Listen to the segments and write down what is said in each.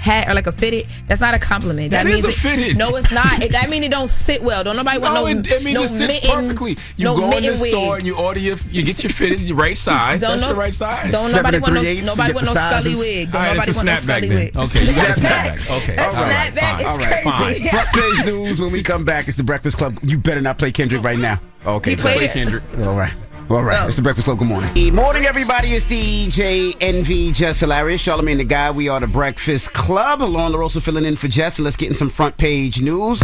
hat or like a fitted, that's not a compliment. That means a fitted. No, it's not. That means it don't sit well. Don't nobody want it means it sits perfectly. You go in the store and you order you get your fitted the right size. That's the right size. Don't nobody want no Scully wig. Don't nobody want no Scully wig. Okay, you got a snapback. Okay, snapback is crazy. Front page news when we come back. It's the Breakfast Club. You better not play Kendrick right now. Okay, play Kendrick. All right. It's the Breakfast Club. Good morning. Good morning, everybody. It's DJ NV, Jess Hilarious, Charlamagne the Guy. We are the Breakfast Club. Lauren LaRosa filling in for Jess, and let's get in some front page news.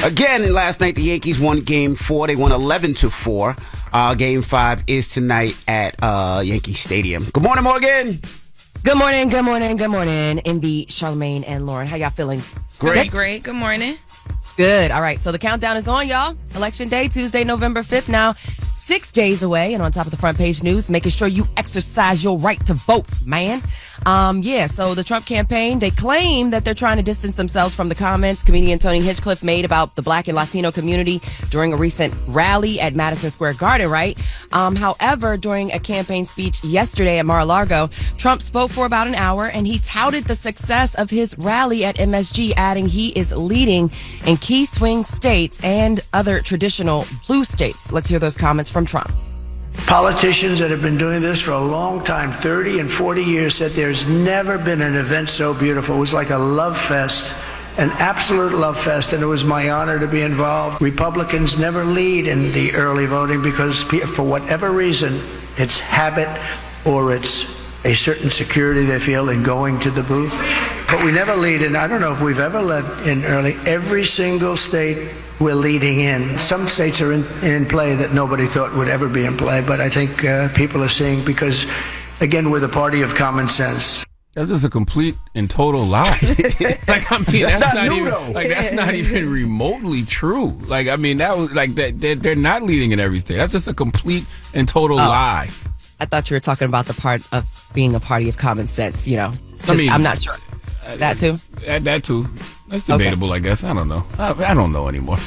Again, last night the Yankees won Game 4. They won 11-4. Game 5 is tonight at Yankee Stadium. Good morning, Morgan. Good morning. NV, Charlamagne, and Lauren. How y'all feeling? Great. Good morning. Good. All right. So the countdown is on, y'all. Election Day, Tuesday, November 5th. Now, 6 days away. And on top of the front page news, making sure you exercise your right to vote, man. So the Trump campaign, they claim that they're trying to distance themselves from the comments comedian Tony Hinchcliffe made about the Black and Latino community during a recent rally at Madison Square Garden, right? However, during a campaign speech yesterday at Mar-a-Lago, Trump spoke for about an hour and he touted the success of his rally at MSG, adding he is leading in key swing states and other traditional blue states. Let's hear those comments from Trump. Politicians that have been doing this for a long time, 30 and 40 years, said there's never been an event so beautiful. It was like a love fest, an absolute love fest, and it was my honor to be involved. Republicans never lead in the early voting because for whatever reason, it's habit or it's a certain security they feel in going to the booth. But we never lead in. I don't know if we've ever led in early. Every single state we're leading in. Some states are in play that nobody thought would ever be in play, but I think people are seeing because, again, we're the party of common sense. That's just a complete and total lie. That's not even remotely true. That was they're not leading in every state. That's just a complete and total lie. I thought you were talking about the part of being a party of common sense, I'm not sure. That too? That too. That's debatable, okay. I guess. I don't know. I don't know anymore.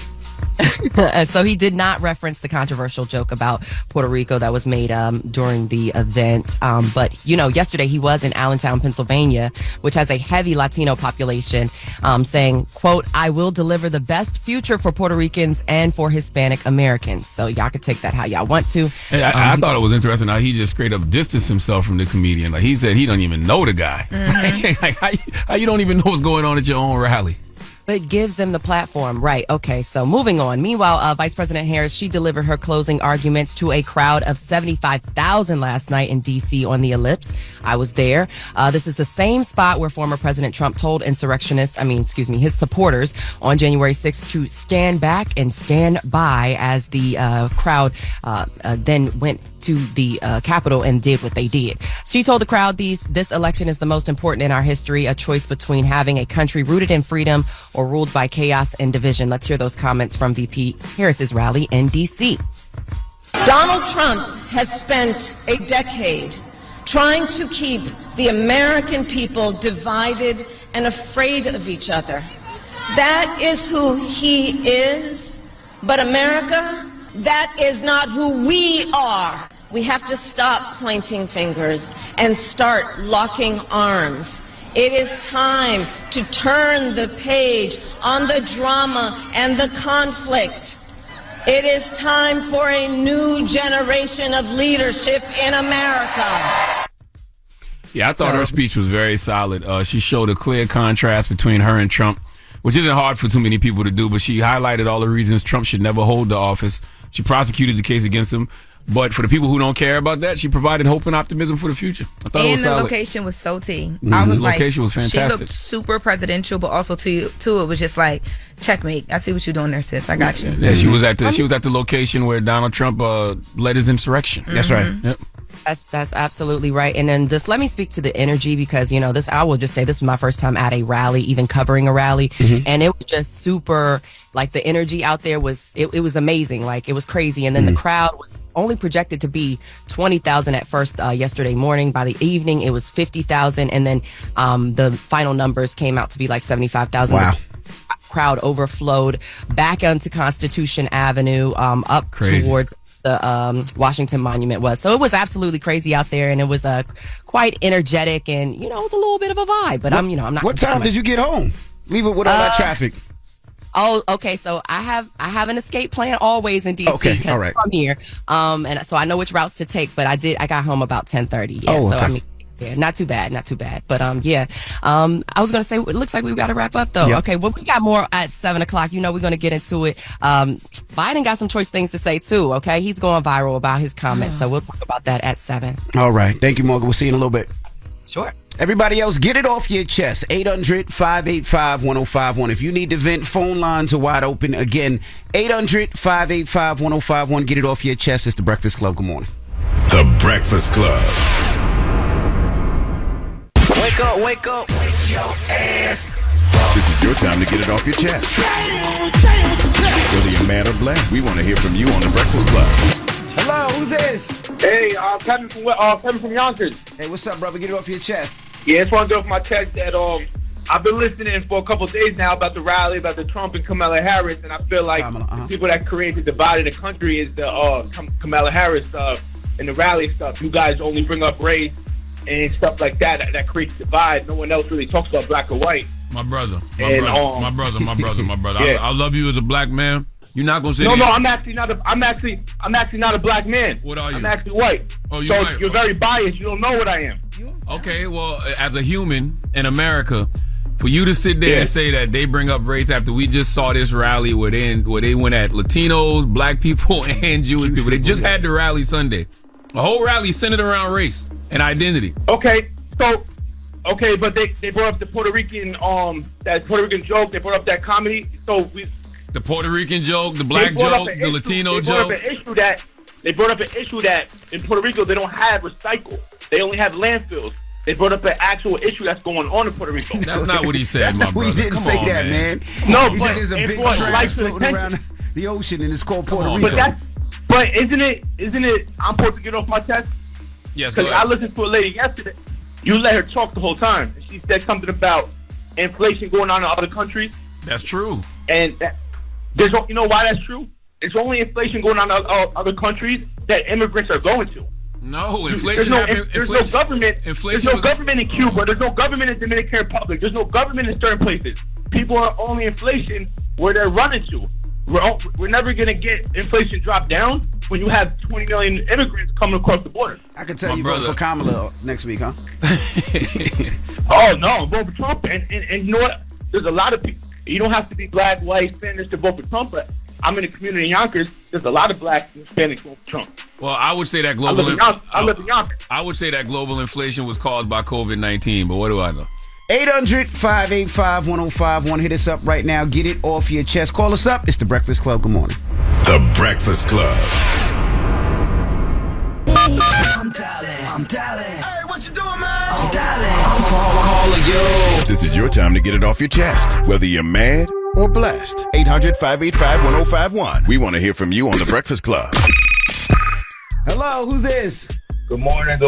So he did not reference the controversial joke about Puerto Rico that was made during the event. But, yesterday he was in Allentown, Pennsylvania, which has a heavy Latino population, saying, quote, I will deliver the best future for Puerto Ricans and for Hispanic Americans. So y'all can take that how y'all want to. Hey, I thought it was interesting how he just straight up distanced himself from the comedian. Like he said he don't even know the guy. Mm-hmm. How you don't even know what's going on at your own rally? It gives them the platform. Right. Okay. So moving on. Meanwhile, Vice President Harris, she delivered her closing arguments to a crowd of 75,000 last night in D.C. on the Ellipse. I was there. This is the same spot where former President Trump told his supporters on January 6th to stand back and stand by as the crowd then went to the Capitol and did what they did. She told the crowd this election is the most important in our history, a choice between having a country rooted in freedom or ruled by chaos and division. Let's hear those comments from VP Harris's rally in D.C. Donald Trump has spent a decade trying to keep the American people divided and afraid of each other. That is who he is, but America, that is not who we are. We have to stop pointing fingers and start locking arms. It is time to turn the page on the drama and the conflict. It is time for a new generation of leadership in America. Yeah, I thought her speech was very solid. She showed a clear contrast between her and Trump, which isn't hard for too many people to do, but she highlighted all the reasons Trump should never hold the office. She prosecuted the case against him. But for the people who don't care about that, she provided hope and optimism for the future. I thought it was solid. Location was so tea. Mm-hmm. I was the location was fantastic. She looked super presidential, but also to it was just like checkmate. I see what you're doing there, sis. I got you. Yeah, she was at the location where Donald Trump led his insurrection. Mm-hmm. That's right. Yep. That's absolutely right. And then just let me speak to the energy because, I will just say this was my first time at a rally, even covering a rally. Mm-hmm. And it was just super, like the energy out there was, it was amazing. Like it was crazy. And then the crowd was only projected to be 20,000 at first yesterday morning. By the evening, it was 50,000. And then the final numbers came out to be like 75,000. Wow. The crowd overflowed back onto Constitution Avenue, up Crazy. Towards the Washington Monument was. So it was absolutely crazy out there, and it was quite energetic, and it was a little bit of a vibe. But I'm not. What time did you get home? Leave it with all that traffic. Oh, okay. So I have an escape plan always in DC. Okay, all right. I'm here, and so I know which routes to take. But I got home about 10:30. Yeah, okay. So I mean. Yeah, not too bad. But I was gonna say it looks like we've got to wrap up though. Yep. Okay, well we got more at 7:00. We're gonna get into it. Biden got some choice things to say too. Okay, he's going viral about his comments, so we'll talk about that at 7. All right, thank you, Morgan. We'll see you in a little bit. Sure. Everybody else, get it off your chest. 800-585-1051. If you need to vent, phone lines are wide open. Again, 800-585-1051. Get it off your chest. It's The Breakfast Club. Good morning. The Breakfast Club. Wake up, wake up. Wake your ass. This is your time to get it off your chest. Whether you're mad or blessed, we want to hear from you on The Breakfast Club. Hello, who's this? Hey, Kevin from Yonkers. Hey, what's up, brother? Get it off your chest. Yeah, just want to get off my chest that I've been listening for a couple of days now about the rally, about the Trump and Kamala Harris, and I feel like the people that create the divide in the country is the Kamala Harris and the rally stuff. You guys only bring up race and stuff like that creates divide. No one else really talks about black or white. My brother. Yeah. I love you as a black man. You're not gonna say no. I'm actually not a black man. What are you? I'm actually white. Oh, so white. You're very biased. You don't know what I am. Okay, well, as a human in America, for you to sit there and say that they bring up race after we just saw this rally where they went at Latinos, black people, and Jewish people. They just had the rally Sunday. The whole rally centered around race and identity. Okay, but they brought up the Puerto Rican that Puerto Rican joke. They brought up that comedy. The Puerto Rican joke, the black joke, the Latino joke. They brought up an issue that in Puerto Rico they don't have recycle. They only have landfills. They brought up an actual issue that's going on in Puerto Rico. That's not what he said, my brother. He didn't say that, man. No, he said there's a big trash floating around the ocean and it's called Puerto Rico. But isn't it? I'm supposed to get off my chest. Yes, because I listened to a lady yesterday. You let her talk the whole time. She said something about inflation going on in other countries. That's true. And you know why that's true? It's only inflation going on in other countries that immigrants are going to. No, inflation. There's no government. There's no government in Cuba. There's no government in Dominican Republic. There's no government in certain places. People are only inflation where they're running to. We're never going to get inflation dropped down when you have 20 million immigrants coming across the border. I can tell you vote for Kamala next week, huh? Oh, no. Vote for Trump. And you know what? There's a lot of people. You don't have to be black, white, Spanish to vote for Trump, but I'm in the community in Yonkers. There's a lot of black and Hispanics vote for Trump. Well, I would say that global I would say that global inflation was caused by COVID-19, but what do I know? 800-585-1051. Hit us up right now. Get it off your chest. Call us up. It's The Breakfast Club. Good morning. The Breakfast Club. I'm dialing. Hey, what you doing, man? I'm dialing. I'm calling you. This is your time to get it off your chest, whether you're mad or blessed. 800-585-1051. We want to hear from you on The Breakfast Club. Hello, who's this? Good morning.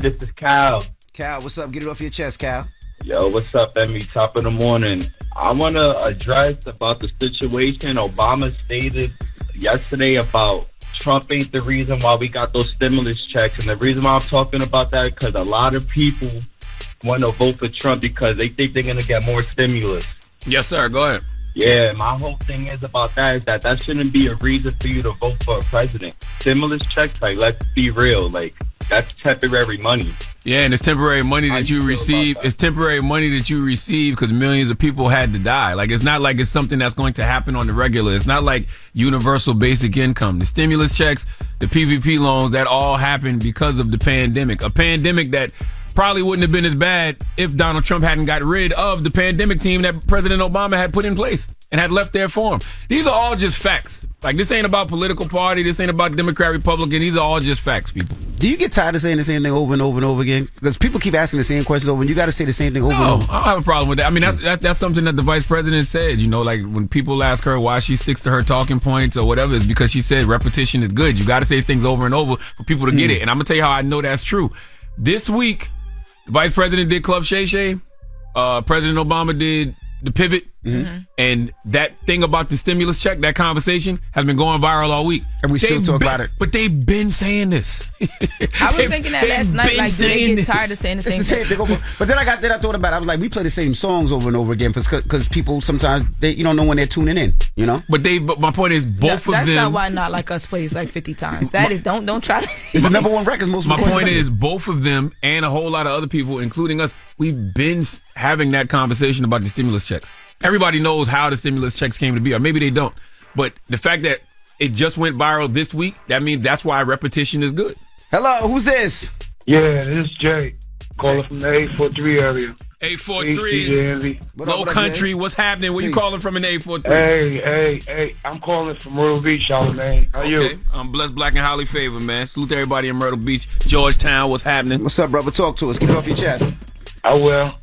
This is Cal. Cal, what's up? Get it off your chest, Cal. Yo, what's up, Emmy? Top of the morning. I want to address about the situation Obama stated yesterday about Trump ain't the reason why we got those stimulus checks. And the reason why I'm talking about that is because a lot of people want to vote for Trump because they think they're going to get more stimulus. Yes, sir. Go ahead. Yeah, my whole thing is about that is that shouldn't be a reason for you to vote for a president. Stimulus checks, like, let's be real, like, that's temporary money. Yeah, and it's temporary money that you receive. It's temporary money that you receive because millions of people had to die. Like, it's not like it's something that's going to happen on the regular. It's not like universal basic income. The stimulus checks, the PPP loans, that all happened because of the pandemic. A pandemic that probably wouldn't have been as bad if Donald Trump hadn't got rid of the pandemic team that President Obama had put in place and had left there for him. These are all just facts. Like, this ain't about political party. This ain't about Democrat, Republican. These are all just facts, people. Do you get tired of saying the same thing over and over and over again? Because people keep asking the same questions over, and you got to say the same thing over and over. No, I don't have a problem with that. I mean, that's something that the vice president said. You know, like when people ask her why she sticks to her talking points or whatever, it's because she said repetition is good. You got to say things over and over for people to get it. And I'm going to tell you how I know that's true. This week, the vice president did Club Shay Shay. President Obama did the Pivot. And that thing about the stimulus check, that conversation, has been going viral all week. And we still talk about it. But they've been saying this. I was thinking that last night, like, do they get tired of saying the same thing? But then I thought about it. I was like, we play the same songs over and over again because people sometimes, you don't know when they're tuning in, you know? But my point is, both of them. That's not why Not Like Us plays like 50 times. That is, don't try to. It's the number one record. My point is, both of them and a whole lot of other people, including us, we've been having that conversation about the stimulus checks. Everybody knows how the stimulus checks came to be, or maybe they don't. But the fact that it just went viral this week, that means that's why repetition is good. Hello, who's this? Yeah, this is Jay. Calling from the 843 area. 843. Low Country, what's happening? Where you calling from in the 843? Hey, I'm calling from Myrtle Beach, Charlamagne. How you? I'm blessed, black, and highly favored, man. Salute to everybody in Myrtle Beach, Georgetown. What's happening? What's up, brother? Talk to us. Get it off your chest. I will.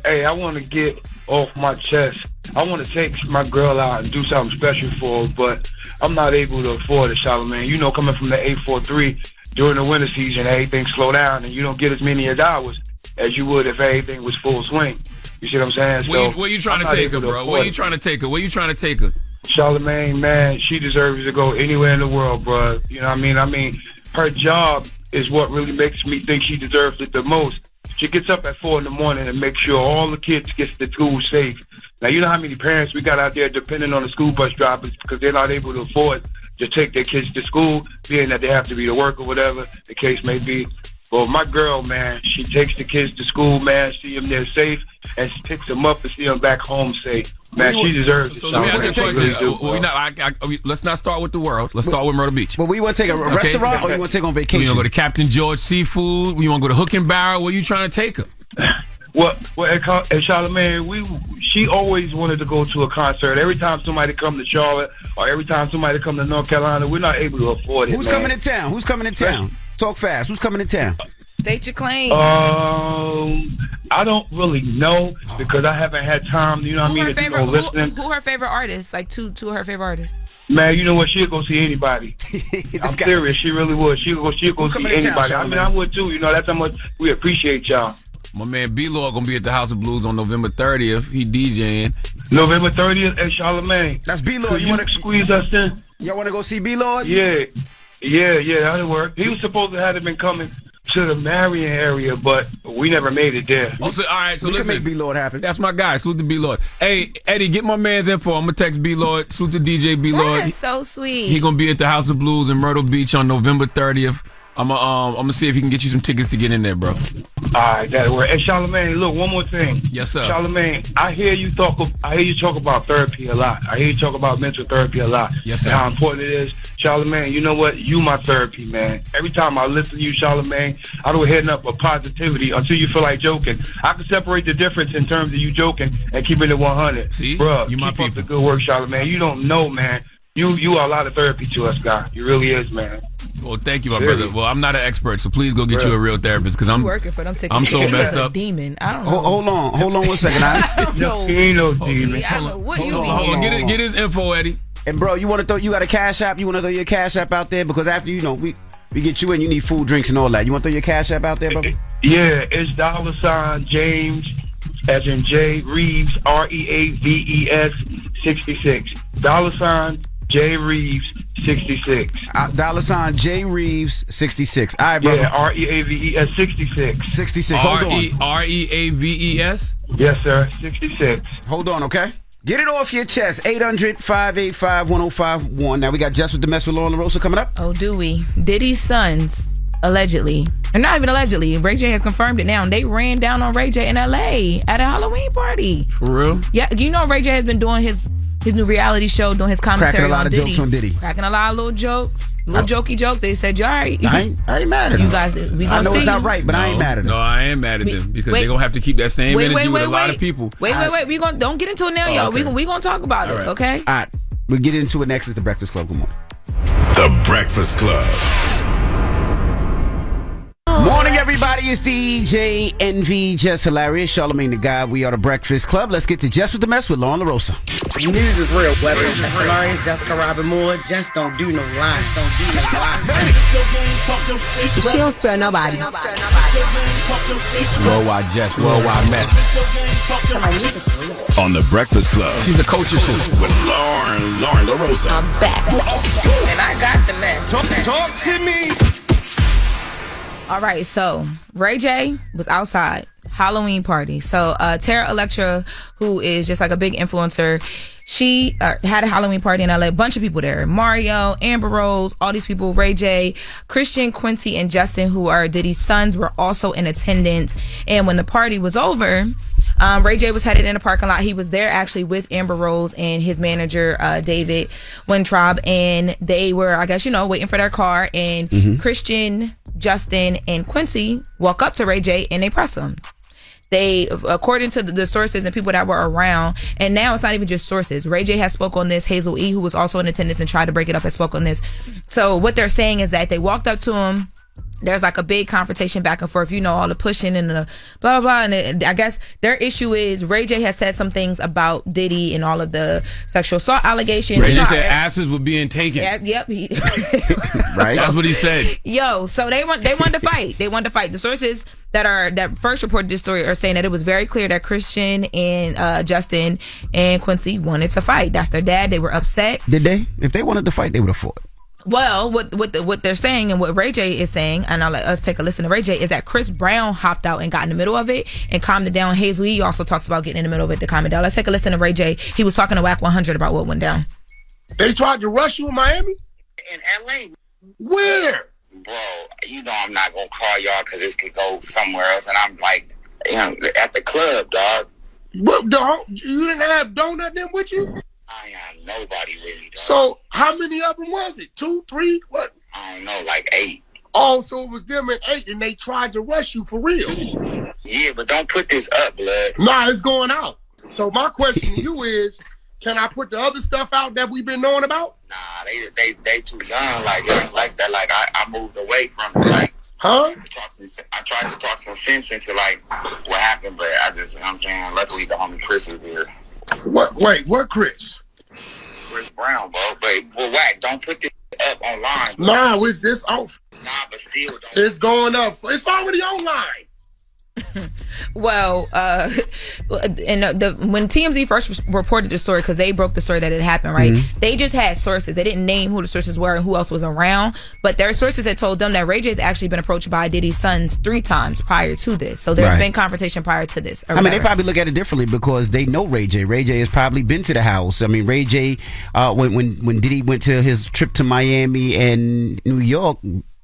Hey, I want to get off my chest. I want to take my girl out and do something special for her, but I'm not able to afford it, Charlamagne. You know, coming from the 843, during the winter season, everything slow down, and you don't get as many hours as you would if everything was full swing. You see what I'm saying? Where you trying to take her, bro? Where you trying to take her? Charlamagne, man, she deserves to go anywhere in the world, bro. You know what I mean? Her job is what really makes me think she deserves it the most. She gets up at 4 a.m. and makes sure all the kids get to school safe. Now, you know how many parents we got out there depending on the school bus drivers because they're not able to afford to take their kids to school, being that they have to be to work or whatever the case may be. Well, my girl, man, she takes the kids to school, man, see them there safe, and she picks them up and see them back home safe. Man, she deserves it. So let me ask you a question. Let's not start with the world. Let's start with Myrtle Beach. But we want to take a restaurant or you want to take on vacation? You want to go to Captain George Seafood? You want to go to Hook and Barrel? Where you trying to take her? Well, at Charlamagne, she always wanted to go to a concert. Every time somebody come to Charlotte or every time somebody come to North Carolina, we're not able to afford it. Who's coming to town? Talk fast. Who's coming to town? State your claim. I don't really know because I haven't had time. You know what I mean? Who her favorite artists? Like two of her favorite artists. Man, you know what? She'll go see anybody. I'm serious. She really would. She'll go see anybody. I mean, I would too. You know, that's how much we appreciate y'all. My man B-Lord gonna be at the House of Blues on November 30th. He DJing. November 30th at Charlamagne. That's B-Lord. You want to squeeze us in? Y'all want to go see B-Lord? Yeah, that'll work. He was supposed to have been coming to the Marion area, but we never made it there. Oh, so, all right, so we listen. Can make B-Lord happen. That's my guy. Salute to B-Lord. Hey, Eddie, get my man's info. I'm going to text B-Lord. Salute to DJ B-Lord. That's so sweet. He going to be at the House of Blues in Myrtle Beach on November 30th. I'm gonna see if he can get you some tickets to get in there, bro. All right, that'll work. And Charlamagne, look, one more thing. Yes, sir. Charlamagne, I hear you talk about therapy a lot. I hear you talk about mental therapy a lot. Yes, sir. And how important it is. Charlamagne, you know what? You my therapy, man. Every time I listen to you, Charlamagne, I don't head up a positivity until you feel like joking. I can separate the difference in terms of you joking and keeping it 100. See, bro, you my keep people. up the good work, Charlamagne. You don't know, man. You are a lot of therapy to us, guy. You really is, man. Well, thank you, my brother. Well, I'm not an expert, so please go get you a real therapist because I'm working for them. I'm so messed up. Demon. I don't know. Hold on 1 second. I don't know. He ain't no demon. I don't know what you mean. Hold on. Get his info, Eddie. And bro, you got a Cash App? You want to throw your Cash App out there because after we get you in, you need food, drinks, and all that. You want to throw your Cash App out there, brother? Yeah, it's $ James, as in J Reeves, REAVES 66. $ J Reeves 66. $ J Reeves 66. All right, brother. Yeah, REAVES 66. 66. Hold on. REAVES? Yes, sir. 66. Hold on, okay? Get it off your chest. 800-585-1051. Now we got Jess with the Mess with Lauren LaRosa coming up. Oh, do we? Diddy's sons, allegedly, and not even allegedly, Ray J has confirmed it now, and they ran down on Ray J in LA at a Halloween party. For real? Yeah, you know Ray J has been doing his new reality show, doing his commentary on Diddy. Jokes on Diddy. Cracking a lot of little jokes, jokey jokes. They said, "You all right?" I ain't mad at him. You guys, we gonna I know see it's not you. right, but I ain't mad at him. No, I ain't mad at them because they're gonna have to keep that same energy with a lot of people. Wait. We gonna don't get into it now, y'all. Okay. We gonna talk about it, okay? All right, we'll get into it next. It's the Breakfast Club. Good morning. The Breakfast Club. Morning, everybody. Hilarious, DJ Envy, Jess Hilarious, Charlamagne the God. We are the Breakfast Club. Let's get to Jess With The Mess with Lauren LaRosa. News is real, whether it's Jess Hilarious, Jessica Robin Moore, just don't do no lies. She don't spare nobody. Worldwide Jess, worldwide Mess. On the Breakfast Club. She's the coach of shoes. With Lauren LaRosa. I'm back. And I got the mess. Talk to me. All right, so Ray J was outside, Halloween party. So Tara Electra, who is just like a big influencer, she had a Halloween party in LA. A bunch of people there. Mario, Amber Rose, all these people, Ray J, Christian, Quincy, and Justin, who are Diddy's sons, were also in attendance. And when the party was over, Ray J was headed in the parking lot. He was there actually with Amber Rose and his manager, David Wintraub. And they were, I guess, waiting for their car. And Christian, Justin, and Quincy walk up to Ray J and they press him. They, according to the sources and people that were around, and now it's not even just sources. Ray J has spoke on this. Hazel E., who was also in attendance and tried to break it up, has spoke on this. So what they're saying is that they walked up to him. There's like a big confrontation back and forth, all the pushing and the blah, blah, blah. And I guess their issue is Ray J has said some things about Diddy and all of the sexual assault allegations. Ray J said asses were being taken. Yep. Right? That's what he said. So they wanted to fight. They wanted to fight. The sources that first reported this story are saying that it was very clear that Christian and Justin and Quincy wanted to fight. That's their dad. They were upset. Did they? If they wanted to fight, they would have fought. Well, what they're saying and what Ray J is saying, and I'll let us take a listen to Ray J, is that Chris Brown hopped out and got in the middle of it and calmed it down. Hazel E. also talks about getting in the middle of it to calm it down. Let's take a listen to Ray J. He was talking to WAC 100 about what went down. They tried to rush you in Miami? In LA. Where? Bro, I'm not going to call y'all because this could go somewhere else. And I'm like, at the club, dog. But you didn't have Donut then with you? I have nobody with me, dog. So, how many of them was it? 2, 3, what? I don't know, like 8. Oh, so it was them at 8, and they tried to rush you for real? Yeah, but don't put this up, blood. Nah, it's going out. So my question to you is, can I put the other stuff out that we've been knowing about? Nah, they too young, like that. Like, I moved away from it, like. Huh? I tried to talk some sense into, like, what happened, but I'm saying, luckily the homie Chris is there. What? Wait, what Chris? Chris Brown, bro. But WAC, don't put this up online, bro. Nah, is this off? Nah, but still, don't. It's going up. It's already online. Well, when TMZ first reported the story, because they broke the story that it happened, right? They just had sources. They didn't name who the sources were and who else was around, but their sources had told them that Ray J has actually been approached by Diddy's sons 3 times prior to this. So there's been confrontation prior to this. I mean, they probably look at it differently because they know Ray J. Ray J has probably been to the house. I mean, Ray J, when Diddy went to his trip to Miami and New York,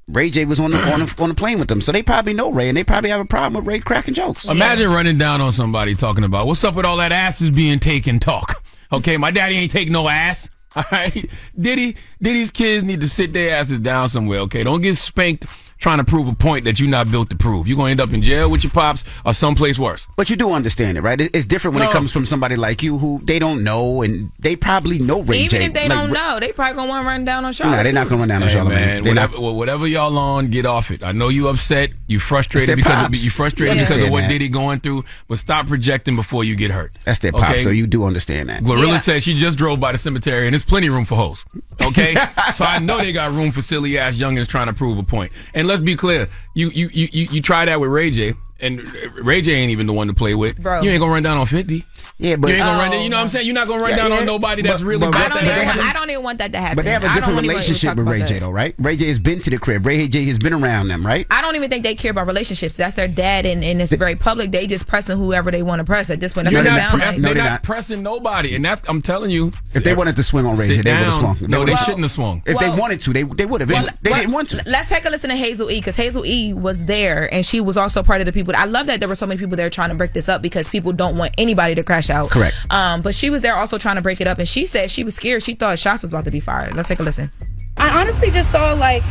Ray J was on the plane with them, so they probably know Ray, and they probably have a problem with Ray cracking jokes. Imagine running down on somebody talking about what's up with all that asses being taken talk. Okay, my daddy ain't taking no ass. All right, Diddy's kids need to sit their asses down somewhere. Okay, don't get spanked trying to prove a point that you're not built to prove. You're going to end up in jail with your pops or someplace worse. But you do understand it, right? It's different when it comes from somebody like you who they don't know, and they probably know Ray J. Even if they don't know, they probably going to want to run down on Charlamagne. No, they're not going to run down on Charlamagne. Whatever y'all on, get off it. I know you upset. You frustrated because of what Diddy going through, but stop projecting before you get hurt. That's their pop, so you do understand that. Glorilla said she just drove by the cemetery, and there's plenty of room for hoes. Okay? So I know they got room for silly-ass youngins trying to prove a point. And let's be clear. You try that with Ray J, and Ray J ain't even the one to play with. Bro. You ain't gonna run down on 50. Yeah, but you ain't gonna run down. You know what I'm saying? You're not gonna run down on nobody that's really. I don't even want that to happen. But they have a different relationship with Ray J, though, right? Ray J has been to the crib. Ray J has been around them, right? I don't even think they care about relationships. That's their dad, and it's very public. They just pressing whoever they want to press. At this point, that's what it sounds like. They're not pressing nobody, and that's, I'm telling you. If they wanted to swing on Ray J, they would have swung. No, they shouldn't have swung. If they wanted to, they would have. They didn't want to. Let's take a listen to Hazel E, because Hazel E was there, and she was also part of the people. I love that there were so many people there trying to break this up because people don't want anybody to crash out. Correct. But she was there also trying to break it up, and she said she was scared. She thought shots was about to be fired. Let's take a listen. I honestly just saw like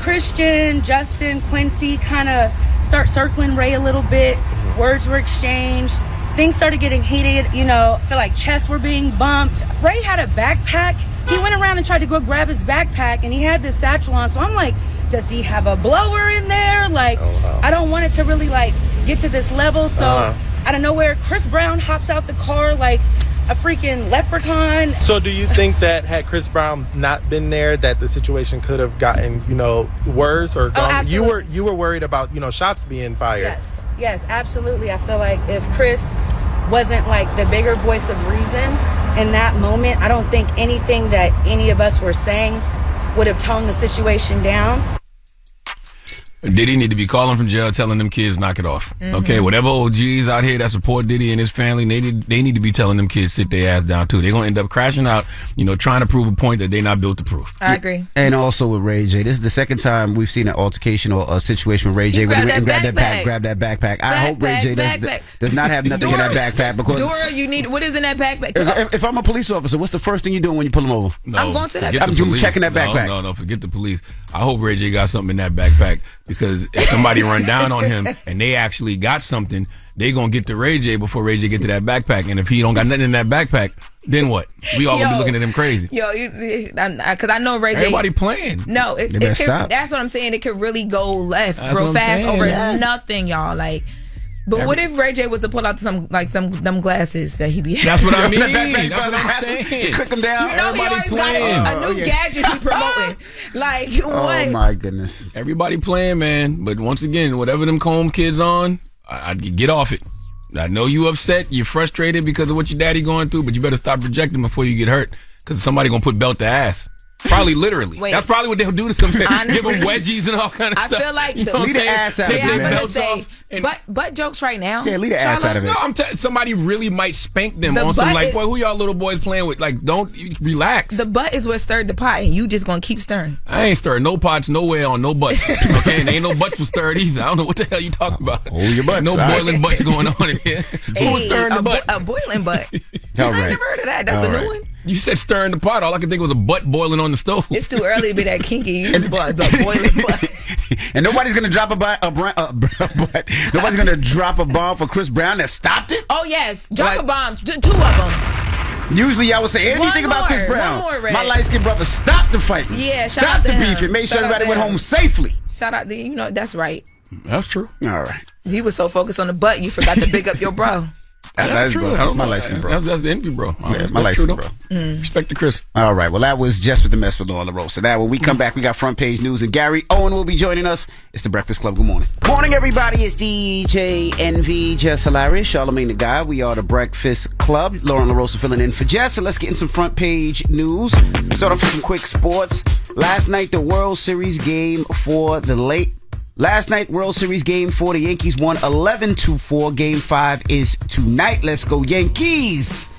Christian, Justin, Quincy kind of start circling Ray a little bit. Words were exchanged. Things started getting heated. I feel like chests were being bumped. Ray had a backpack. He went around and tried to go grab his backpack, and he had this satchel on. So I'm like, Does he have a blower in there? Like, I don't want it to really like get to this level. So out of nowhere, Chris Brown hops out the car like a freaking leprechaun. So do you think that had Chris Brown not been there, that the situation could have gotten, worse or gone? Absolutely. You were worried about, shots being fired. Yes, absolutely. I feel like if Chris wasn't like the bigger voice of reason in that moment, I don't think anything that any of us were saying would have toned the situation down. Diddy need to be calling from jail, telling them kids knock it off. Okay, whatever OGs out here that support Diddy and his family, they need to be telling them kids sit their ass down too. They're gonna end up crashing out, trying to prove a point that they're not built to prove. I agree. And also with Ray J, this is the second time we've seen an altercation or a situation with Ray J. Grab that backpack. I hope Ray J does not have nothing in that backpack, because Dora, you need what is in that backpack? If I'm a police officer, what's the first thing you doing when you pull him over? No, I'm going to that. I'm checking that backpack. No, forget the police. I hope Ray J got something in that backpack, because if somebody run down on him and they actually got something, they gonna get to Ray J before Ray J get to that backpack. And if he don't got nothing in that backpack, then what? We all gonna be looking at him crazy. Because I know Ray J. Everybody playing. No, that's what I'm saying. It could really go left real fast over nothing, y'all. Like. But what if Ray J was to pull out some them glasses that he be having? That's what I mean. That's what I'm saying. Click them down. He always got a new gadget he promoting. Like, what? Oh, my goodness. Everybody playing, man. But once again, whatever them Comb kids on, I'd get off it. I know you upset. You're frustrated because of what your daddy going through, but you better stop projecting before you get hurt, because somebody going to put belt to ass. Probably literally. Wait, that's probably what they'll do to some people. Give them wedgies and all kind of stuff. I feel like leave the ass out of it, man. But jokes right now. Yeah, leave the ass out of it. No, somebody really might spank them on some boy, who y'all little boys playing with? Like, don't relax. The butt is what stirred the pot, and you just gonna keep stirring. I ain't stirring no pots nowhere on no butts. Okay, and ain't no butts was stirred either. I don't know what the hell you talking about. Oh, your butts. No boiling butts going on in here. Who was stirring the butt? A boiling butt. All I never heard of that. That's a new one. You said stirring the pot. All I could think was a butt boiling on the stove. It's too early to be that kinky. The boiling butt. And nobody's gonna drop nobody's gonna drop a bomb for Chris Brown that stopped it. Oh yes, drop a bomb. 2 of them. Usually I would say anything about Chris Brown. My light-skinned brother, stop the fight. Yeah, stop the beef and make sure everybody went home safely. Shout out to that's right. That's true. All right. He was so focused on the butt, you forgot to big up your bro. That's true. That's my light-skinned bro. That's the envy, bro. Yeah, my light-skinned bro. Respect to Chris. All right. Well, that was Jess with the Mess with Laura LaRose. So now when we come back, we got front page news, and Gary Owen will be joining us. It's the Breakfast Club. Good morning. Morning, everybody. It's DJ NV, Jess Hilarious, Charlamagne the Guy. We are the Breakfast Club. Lauren LaRosa filling in for Jess. And let's get in some front page news. Start off with some quick sports. Last night, the World Series game for the Yankees won 11-4. Game 5 is tonight. Let's go Yankees.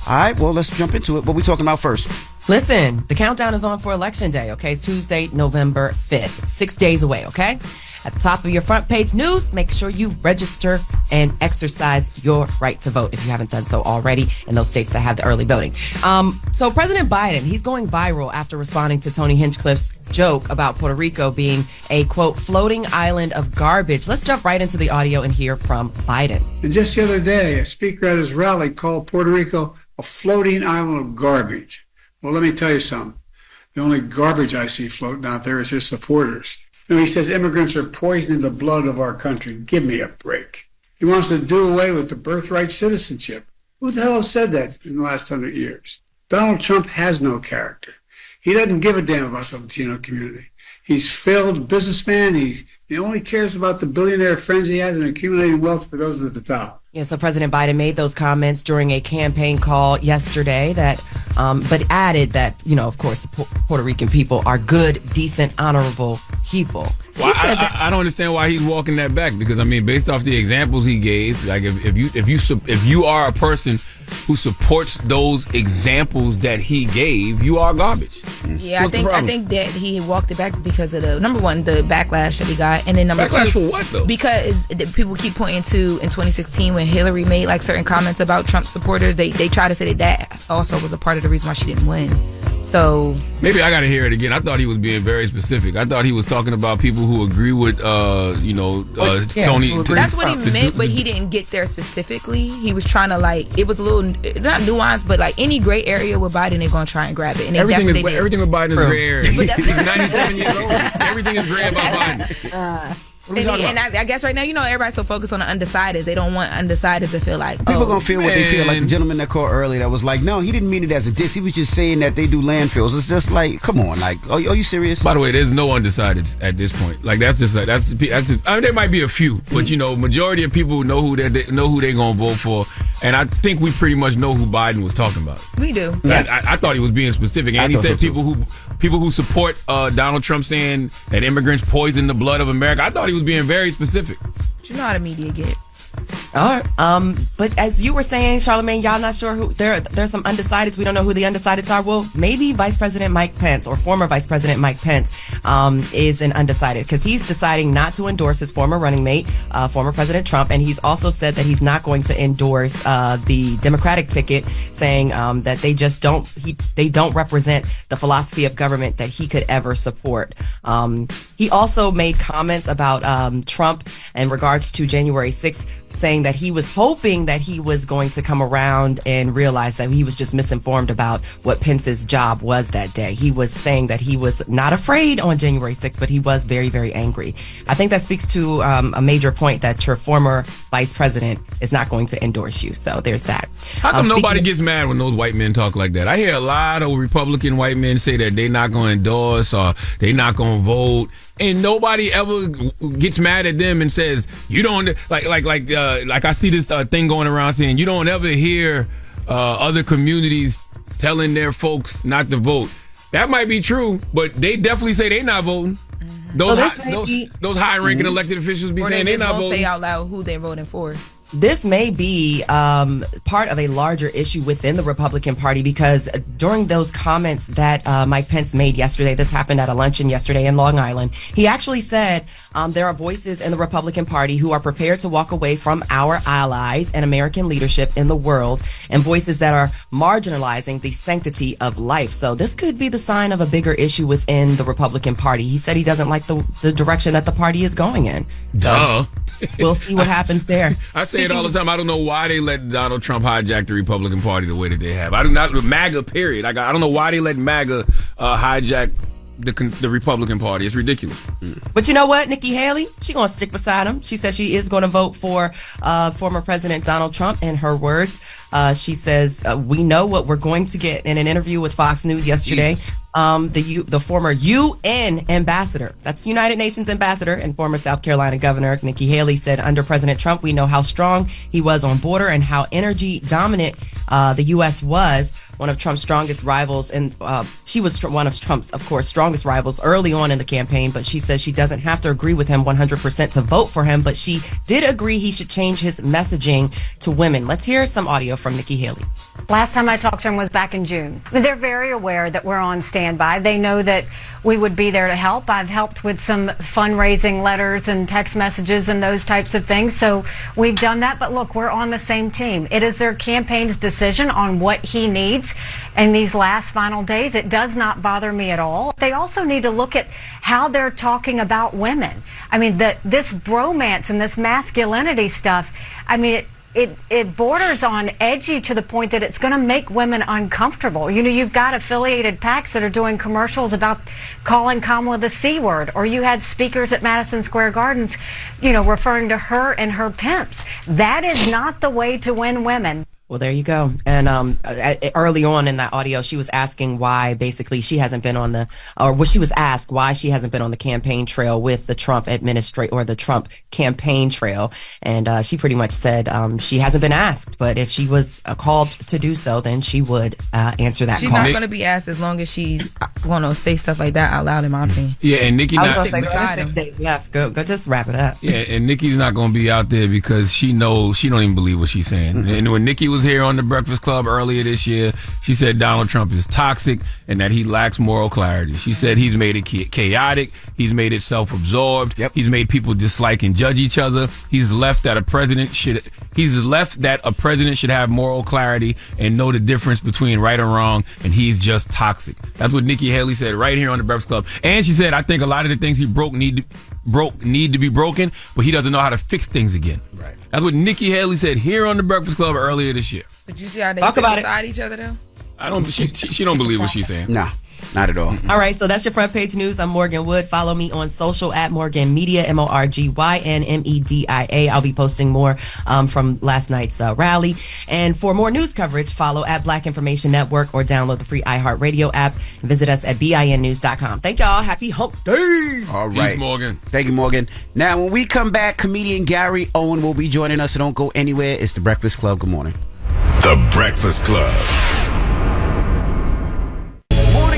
All right, well, let's jump into it. What are we talking about first? Listen, the countdown is on for Election Day, okay? It's Tuesday, November 5th. 6 days away, okay? At the top of your front page news, make sure you register and exercise your right to vote if you haven't done so already in those states that have the early voting. So President Biden, he's going viral after responding to Tony Hinchcliffe's joke about Puerto Rico being a, quote, floating island of garbage. Let's jump right into the audio and hear from Biden. And just the other day, a speaker at his rally called Puerto Rico a floating island of garbage. Well, let me tell you something. The only garbage I see floating out there is his supporters. He says immigrants are poisoning the blood of our country. Give me a break. He wants to do away with the birthright citizenship. Who the hell has said that in the last 100 years? Donald Trump has no character. He doesn't give a damn about the Latino community. He's failed businessman. He only cares about the billionaire friends he has and accumulating wealth for those at the top. Yeah, so President Biden made those comments during a campaign call yesterday that, but added that, of course, the Puerto Rican people are good, decent, honorable people. Well, I don't understand why he's walking that back, because based off the examples he gave, like if you are a person who supports those examples that he gave, you are garbage. Yeah, I think that he walked it back because of the number one, the backlash that he got, and then number backlash two, for what though? Because people keep pointing to in 2016 when Hillary made like certain comments about Trump supporters, they try to say that also was a part of the reason why she didn't win. So maybe I got to hear it again. I thought he was being very specific. I thought he was talking about people who agree with, Tony. That's what he meant, but he didn't get there specifically. He was trying to it was a little not nuanced, but like any gray area with Biden, they're gonna try and grab it. And everything that's what everything with Biden is gray area. He's 97 years old. Everything is gray about Biden. And I guess right now, everybody's so focused on the undecideds. They don't want undecideds to feel like people gonna feel what they feel. Like the gentleman that called earlier that was like, no, he didn't mean it as a diss. He was just saying that they do landfills. It's just like, come on, like, are you serious? By the way, there's no undecideds at this point. Like that's just I mean, there might be a few, but majority of people know who they gonna vote for, and I think we pretty much know who Biden was talking about. We do. Yes. I thought he was being specific, and he said people who support Donald Trump saying that immigrants poison the blood of America. I thought he was being very specific. But you know how the media get. All right. But as you were saying, Charlamagne, y'all not sure who there's some undecideds. We don't know who the undecideds are. Well, maybe Vice President Mike Pence or former Vice President Mike Pence is an undecided because he's deciding not to endorse his former running mate, former President Trump, and he's also said that he's not going to endorse the Democratic ticket, saying that they just don't represent the philosophy of government that he could ever support. He also made comments about Trump in regards to January 6th, saying that he was hoping that he was going to come around and realize that he was just misinformed about what Pence's job was that day. He was saying that he was not afraid on January 6th, but he was very, very angry. I think that speaks to a major point that your former vice president is not going to endorse you. So there's that. How come nobody gets mad when those white men talk like that? I hear a lot of Republican white men say that they're not going to endorse or they're not going to vote. And nobody ever gets mad at them and says, you don't like I see this thing going around saying you don't ever hear other communities telling their folks not to vote. That might be true, but they definitely say they're not voting. Those high-ranking elected officials be saying they're not voting. Or they say out loud who they're voting for. This may be part of a larger issue within the Republican Party because during those comments that Mike Pence made yesterday, this happened at a luncheon yesterday in Long Island, he actually said there are voices in the Republican Party who are prepared to walk away from our allies and American leadership in the world and voices that are marginalizing the sanctity of life. So this could be the sign of a bigger issue within the Republican Party. He said he doesn't like the direction that the party is going in. So we'll see what happens there. I say it all the time. I don't know why they let Donald Trump hijack the Republican Party the way that they have. I do not MAGA. Period. I don't know why they let MAGA hijack the Republican Party. It's ridiculous. But you know what? Nikki Haley, she's going to stick beside him. She said she is going to vote for former President Donald Trump. In her words, she says, we know what we're going to get. In an interview with Fox News yesterday, the former UN ambassador, that's United Nations ambassador and former South Carolina governor, Nikki Haley, said under President Trump, we know how strong he was on border and how energy dominant the U.S. was. One of Trump's strongest rivals, and she was one of Trump's, of course, strongest rivals early on in the campaign, but she says she doesn't have to agree with him 100% to vote for him, but she did agree he should change his messaging to women. Let's hear some audio from Nikki Haley. Last time I talked to him was back in June. They're very aware that we're on standby. They know that we would be there to help. I've helped with some fundraising letters and text messages and those types of things. So we've done that. But look, we're on the same team. It is their campaign's decision on what he needs in these last final days. It does not bother me at all. They also need to look at how they're talking about women. I mean, this bromance and this masculinity stuff, I mean, it borders on edgy to the point that it's going to make women uncomfortable. You know, you've got affiliated PACs that are doing commercials about calling Kamala the C word, or you had speakers at Madison Square Gardens, you know, referring to her and her pimps. That is not the way to win women. Well, there you go. And early on in that audio, she was asking why basically she hasn't been on she was asked why she hasn't been on the campaign trail with the Trump administration or the Trump campaign trail. And she pretty much said she hasn't been asked, but if she was called to do so, then she would answer that she's call. She's not going to be asked as long as she's going to say stuff like that out loud, in my opinion. Yeah, and Nikki I was going to say 6 days left. Go just wrap it up. Yeah, and Nikki's not going to be out there because she knows she don't even believe what she's saying. Mm-hmm. And when Nikki was was here on The Breakfast Club earlier this year. She said Donald Trump is toxic and that he lacks moral clarity. She said he's made it chaotic. He's made it self-absorbed. Yep. He's made people dislike and judge each other. He's left that a president should have moral clarity and know the difference between right and wrong, and he's just toxic. That's what Nikki Haley said right here on The Breakfast Club. And she said, I think a lot of the things he broke need to be broken, but he doesn't know how to fix things again. Right. That's what Nikki Haley said here on The Breakfast Club earlier this year. But you see how they sit beside each other, though? I don't. She don't believe what she's saying. Nah. Not at all. All right, so that's your front page news. I'm Morgan Wood. Follow me on social at Morgan Media, MorgynMedia. I'll be posting more from last night's rally. And for more news coverage, follow at Black Information Network or download the free iHeartRadio app and visit us at BINnews.com. Thank y'all. Happy hump day. All right. Peace, Morgan. Thank you, Morgan. Now, when we come back, comedian Gary Owen will be joining us, so don't go anywhere. It's The Breakfast Club. Good morning. The Breakfast Club.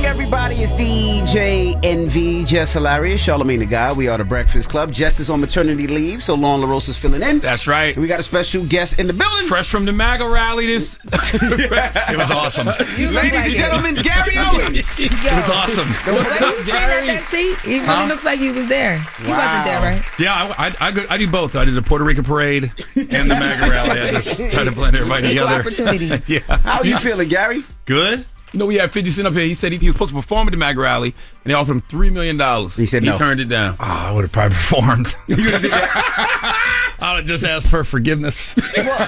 Everybody, it's DJ NV, Jess Hilarious, Charlamagne the Guy. We are The Breakfast Club. Jess is on maternity leave, so Lauren LaRosa is filling in. That's right. And we got a special guest in the building. Fresh from the MAGA rally. It was awesome. Ladies and gentlemen, Gary Owen. It was awesome. What's up, Gary? That seat, it really looks like you was there. You wasn't there, right? Yeah, I do both. I did the Puerto Rican parade and the MAGA rally. I just tried to blend everybody together. Opportunity. Yeah. How are you feeling, Gary? Good. You know, we had 50 Cent up here. He said he was supposed to perform at the MAGA rally, and they offered him $3 million. He said no. He turned it down. Oh, I would have probably performed. I would have just asked for forgiveness.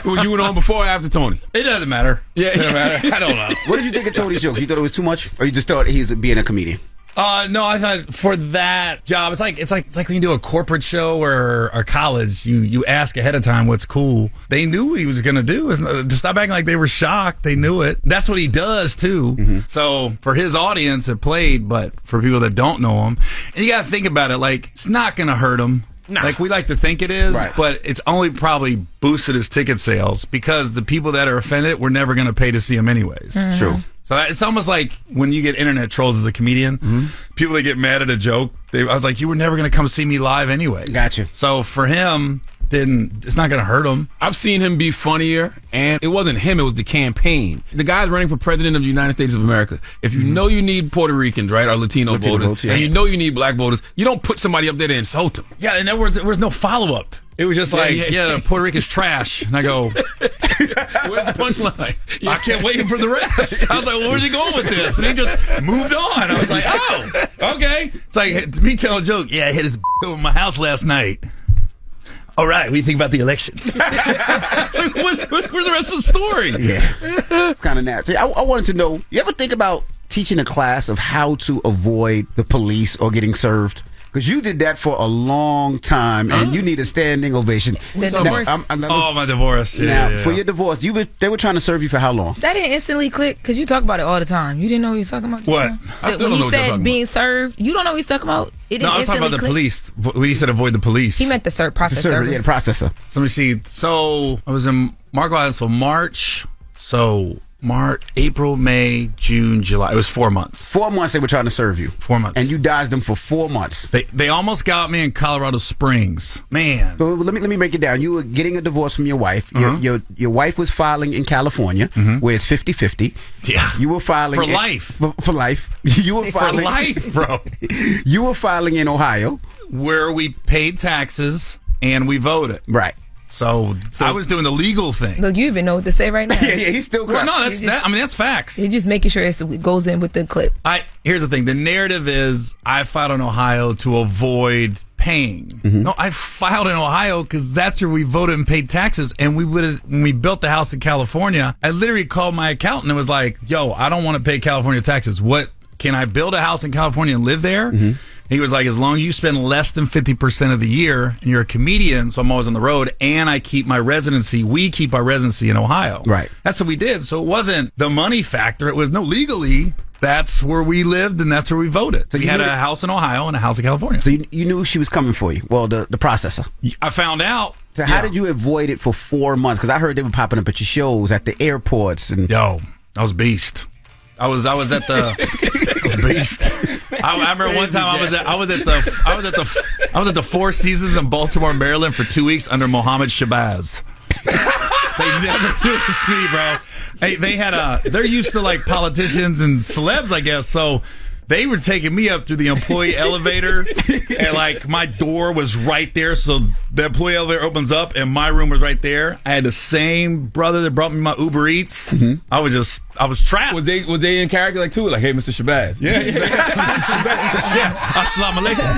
Was you went on before or after Tony? It doesn't matter. Yeah. It doesn't matter. I don't know. What did you think of Tony's joke? You thought it was too much? Or you just thought he was being a comedian? No, I thought for that job, it's like when you do a corporate show or college, you ask ahead of time what's cool. They knew what he was going to do. To stop acting like they were shocked, they knew it. That's what he does too. Mm-hmm. So for his audience, it played, but for people that don't know him, and you got to think about it, like it's not going to hurt him. Nah. Like we like to think it is, right. But it's only probably boosted his ticket sales because the people that are offended were never going to pay to see him anyways. Mm-hmm. True. So it's almost like when you get internet trolls as a comedian, people that get mad at a joke, I was like, you were never going to come see me live anyway. Gotcha. So for him, it's not going to hurt him. I've seen him be funnier, and it wasn't him, it was the campaign. The guy's running for president of the United States of America. If you know you need Puerto Ricans, right, or Latino voters, votes, yeah. and you know you need black voters, you don't put somebody up there to insult them. Yeah, and there was no follow-up. It was just like, Puerto Rican's trash. And I go, where's the punchline? I can't wait for the rest. I was like, well, where's he going with this? And he just moved on. I was like, oh, okay. It's like me telling a joke. Yeah, I hit his over my house last night. All right, what do you think about the election? It's like, where's the rest of the story? Yeah, it's kind of nasty. I wanted to know, you ever think about teaching a class of how to avoid the police or getting served? Because you did that for a long time, and you need a standing ovation. The divorce. My divorce. Yeah, for your divorce, they were trying to serve you for how long? That didn't instantly click because you talk about it all the time. You didn't know what he was talking about? What? When he said being served, you don't know what he's talking about? No, I was talking about the police. When he said avoid the police. He meant the process service. Yeah, the processor. So let me see. So I was in March. So March, April, May, June, July. It was 4 months. 4 months they were trying to serve you. 4 months. And you dodged them for 4 months. They almost got me in Colorado Springs. Man. So let me break it down. You were getting a divorce from your wife. Your wife was filing in California, where it's 50-50. Yeah. You were filing for life. For life. You were filing for life, bro. You were filing in Ohio, where we paid taxes and we voted. Right. So I was doing the legal thing. Look, you even know what to say right now. yeah, he's still well, no, that's facts. You're just making sure it goes in with the clip. Here's the thing. The narrative is I filed in Ohio to avoid paying. No, I filed in Ohio because that's where we voted and paid taxes. And when we built the house in California, I literally called my accountant and was like, yo, I don't want to pay California taxes. What, can I build a house in California and live there? He was like, as long as you spend less than 50% of the year, and you're a comedian, so I'm always on the road, and we keep our residency in Ohio. Right. That's what we did. So it wasn't the money factor. It was, no, legally, that's where we lived, and that's where we voted. So we had a house in Ohio and a house in California. So you knew she was coming for you. Well, the processor. I found out. So how did you avoid it for 4 months? Because I heard they were popping up at your shows, at the airports. And Yo, I was beast. I was at the I was beast. I remember one time I was at the Four Seasons in Baltimore, Maryland for 2 weeks under Mohammed Shabazz. They never noticed me, bro. Hey, they're used to like politicians and celebs, I guess. So they were taking me up through the employee elevator, and like my door was right there. So the employee elevator opens up, and my room was right there. I had the same brother that brought me my Uber Eats. Mm-hmm. I was trapped. Was they in character like too? Like, hey, Mr. Shabazz. Yeah. Mr. Shabazz. Yeah. Assalamu alaikum.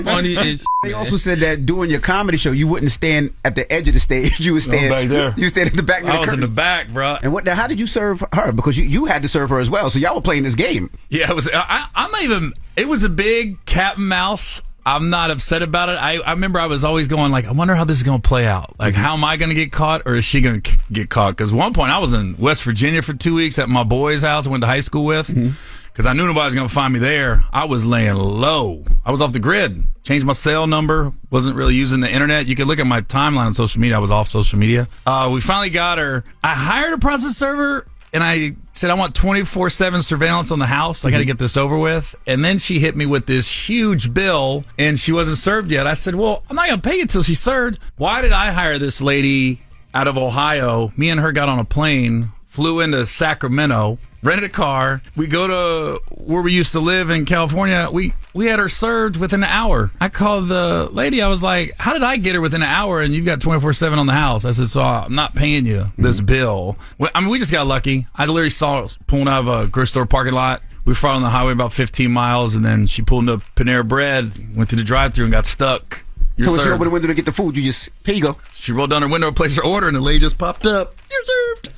Funny as They also said that during your comedy show, you wouldn't stand at the edge of the stage. You would stand back there. You stand at the back. I was in the back, bro. And how did you serve her? Because you had to serve her as well. So y'all were playing this game. Yeah, it was. I'm not even. It was a big cat and mouse. I'm not upset about it. I remember I was always going like, I wonder how this is going to play out. Like, how am I going to get caught, or is she going to get caught? Because one point I was in West Virginia for 2 weeks at my boy's house I went to high school with. Because I knew nobody was going to find me there. I was laying low. I was off the grid. Changed my cell number. Wasn't really using the internet. You could look at my timeline on social media. I was off social media. We finally got her. I hired a process server, and I said, I want 24/7 surveillance on the house. I got to get this over with. And then she hit me with this huge bill, and she wasn't served yet. I said, well, I'm not going to pay it till she's served. Why did I hire this lady out of Ohio? Me and her got on a plane, flew into Sacramento, rented a car. We go to where we used to live in California. We had her served within an hour. I called the lady. I was like, how did I get her within an hour and you've got 24/7 on the house? I said, so I'm not paying you this bill. I mean, we just got lucky. I literally saw her pulling out of a grocery store parking lot. We were following the highway about 15 miles, and then she pulled into Panera Bread, went to the drive-thru and got stuck. So when she opened the window to get the food, you just, here you go. She rolled down her window, placed her order, and the lady just popped up. You're served.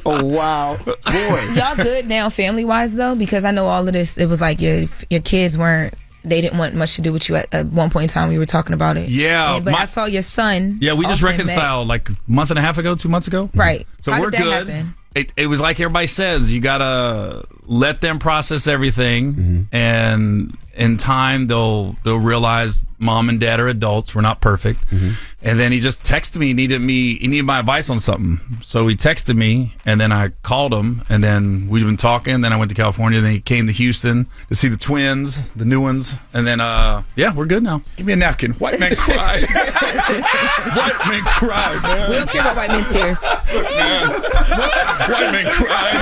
Oh, wow. Boy. Y'all good now family-wise, though? Because I know all of this, it was like your kids they didn't want much to do with you at one point in time. We were talking about it. Yeah. But I saw your son. Yeah, we just reconciled like a month and a half ago, 2 months ago. Right. So we're good. Happen? It was like everybody says, you got to let them process everything, and in time they'll realize mom and dad are adults. We're not perfect. And then he just texted me. He needed my advice on something. So he texted me, and then I called him, and then we've been talking. Then I went to California. Then he came to Houston to see the twins, the new ones. And then, yeah, we're good now. Give me a napkin. White man cried. White man cried, man. We don't care about white men's tears. White man cried.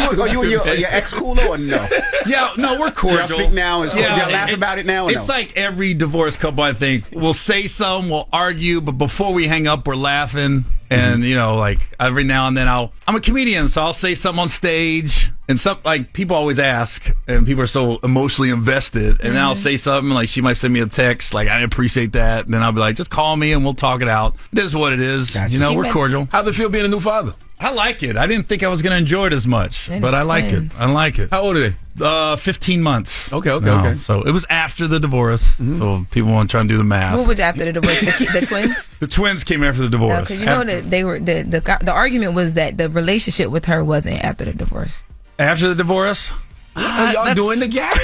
you and your ex cool or no? Yeah, no, we're cordial. Y'all speak now. Y'all laugh about it now. Or it's like every divorced couple. I think we'll say some, we'll argue, but before we hang up, we're laughing. And you know, like every now and then, I'm a comedian, so I'll say something on stage, and like people always ask, and people are so emotionally invested, and then I'll say something like she might send me a text, like I appreciate that, and then I'll be like, just call me and we'll talk it out. It is what it is. Gotcha. You know, we're cordial. How's it feel being a new father? I like it. I didn't think I was going to enjoy it as much, but I like it. I like it. How old are they? 15 months. Okay. So it was after the divorce. So people want to try and do the math. What was after the divorce? The twins? The twins came after the divorce. Because you know that they were the argument was that the relationship with her wasn't after the divorce. After the divorce? Y'all doing the gap?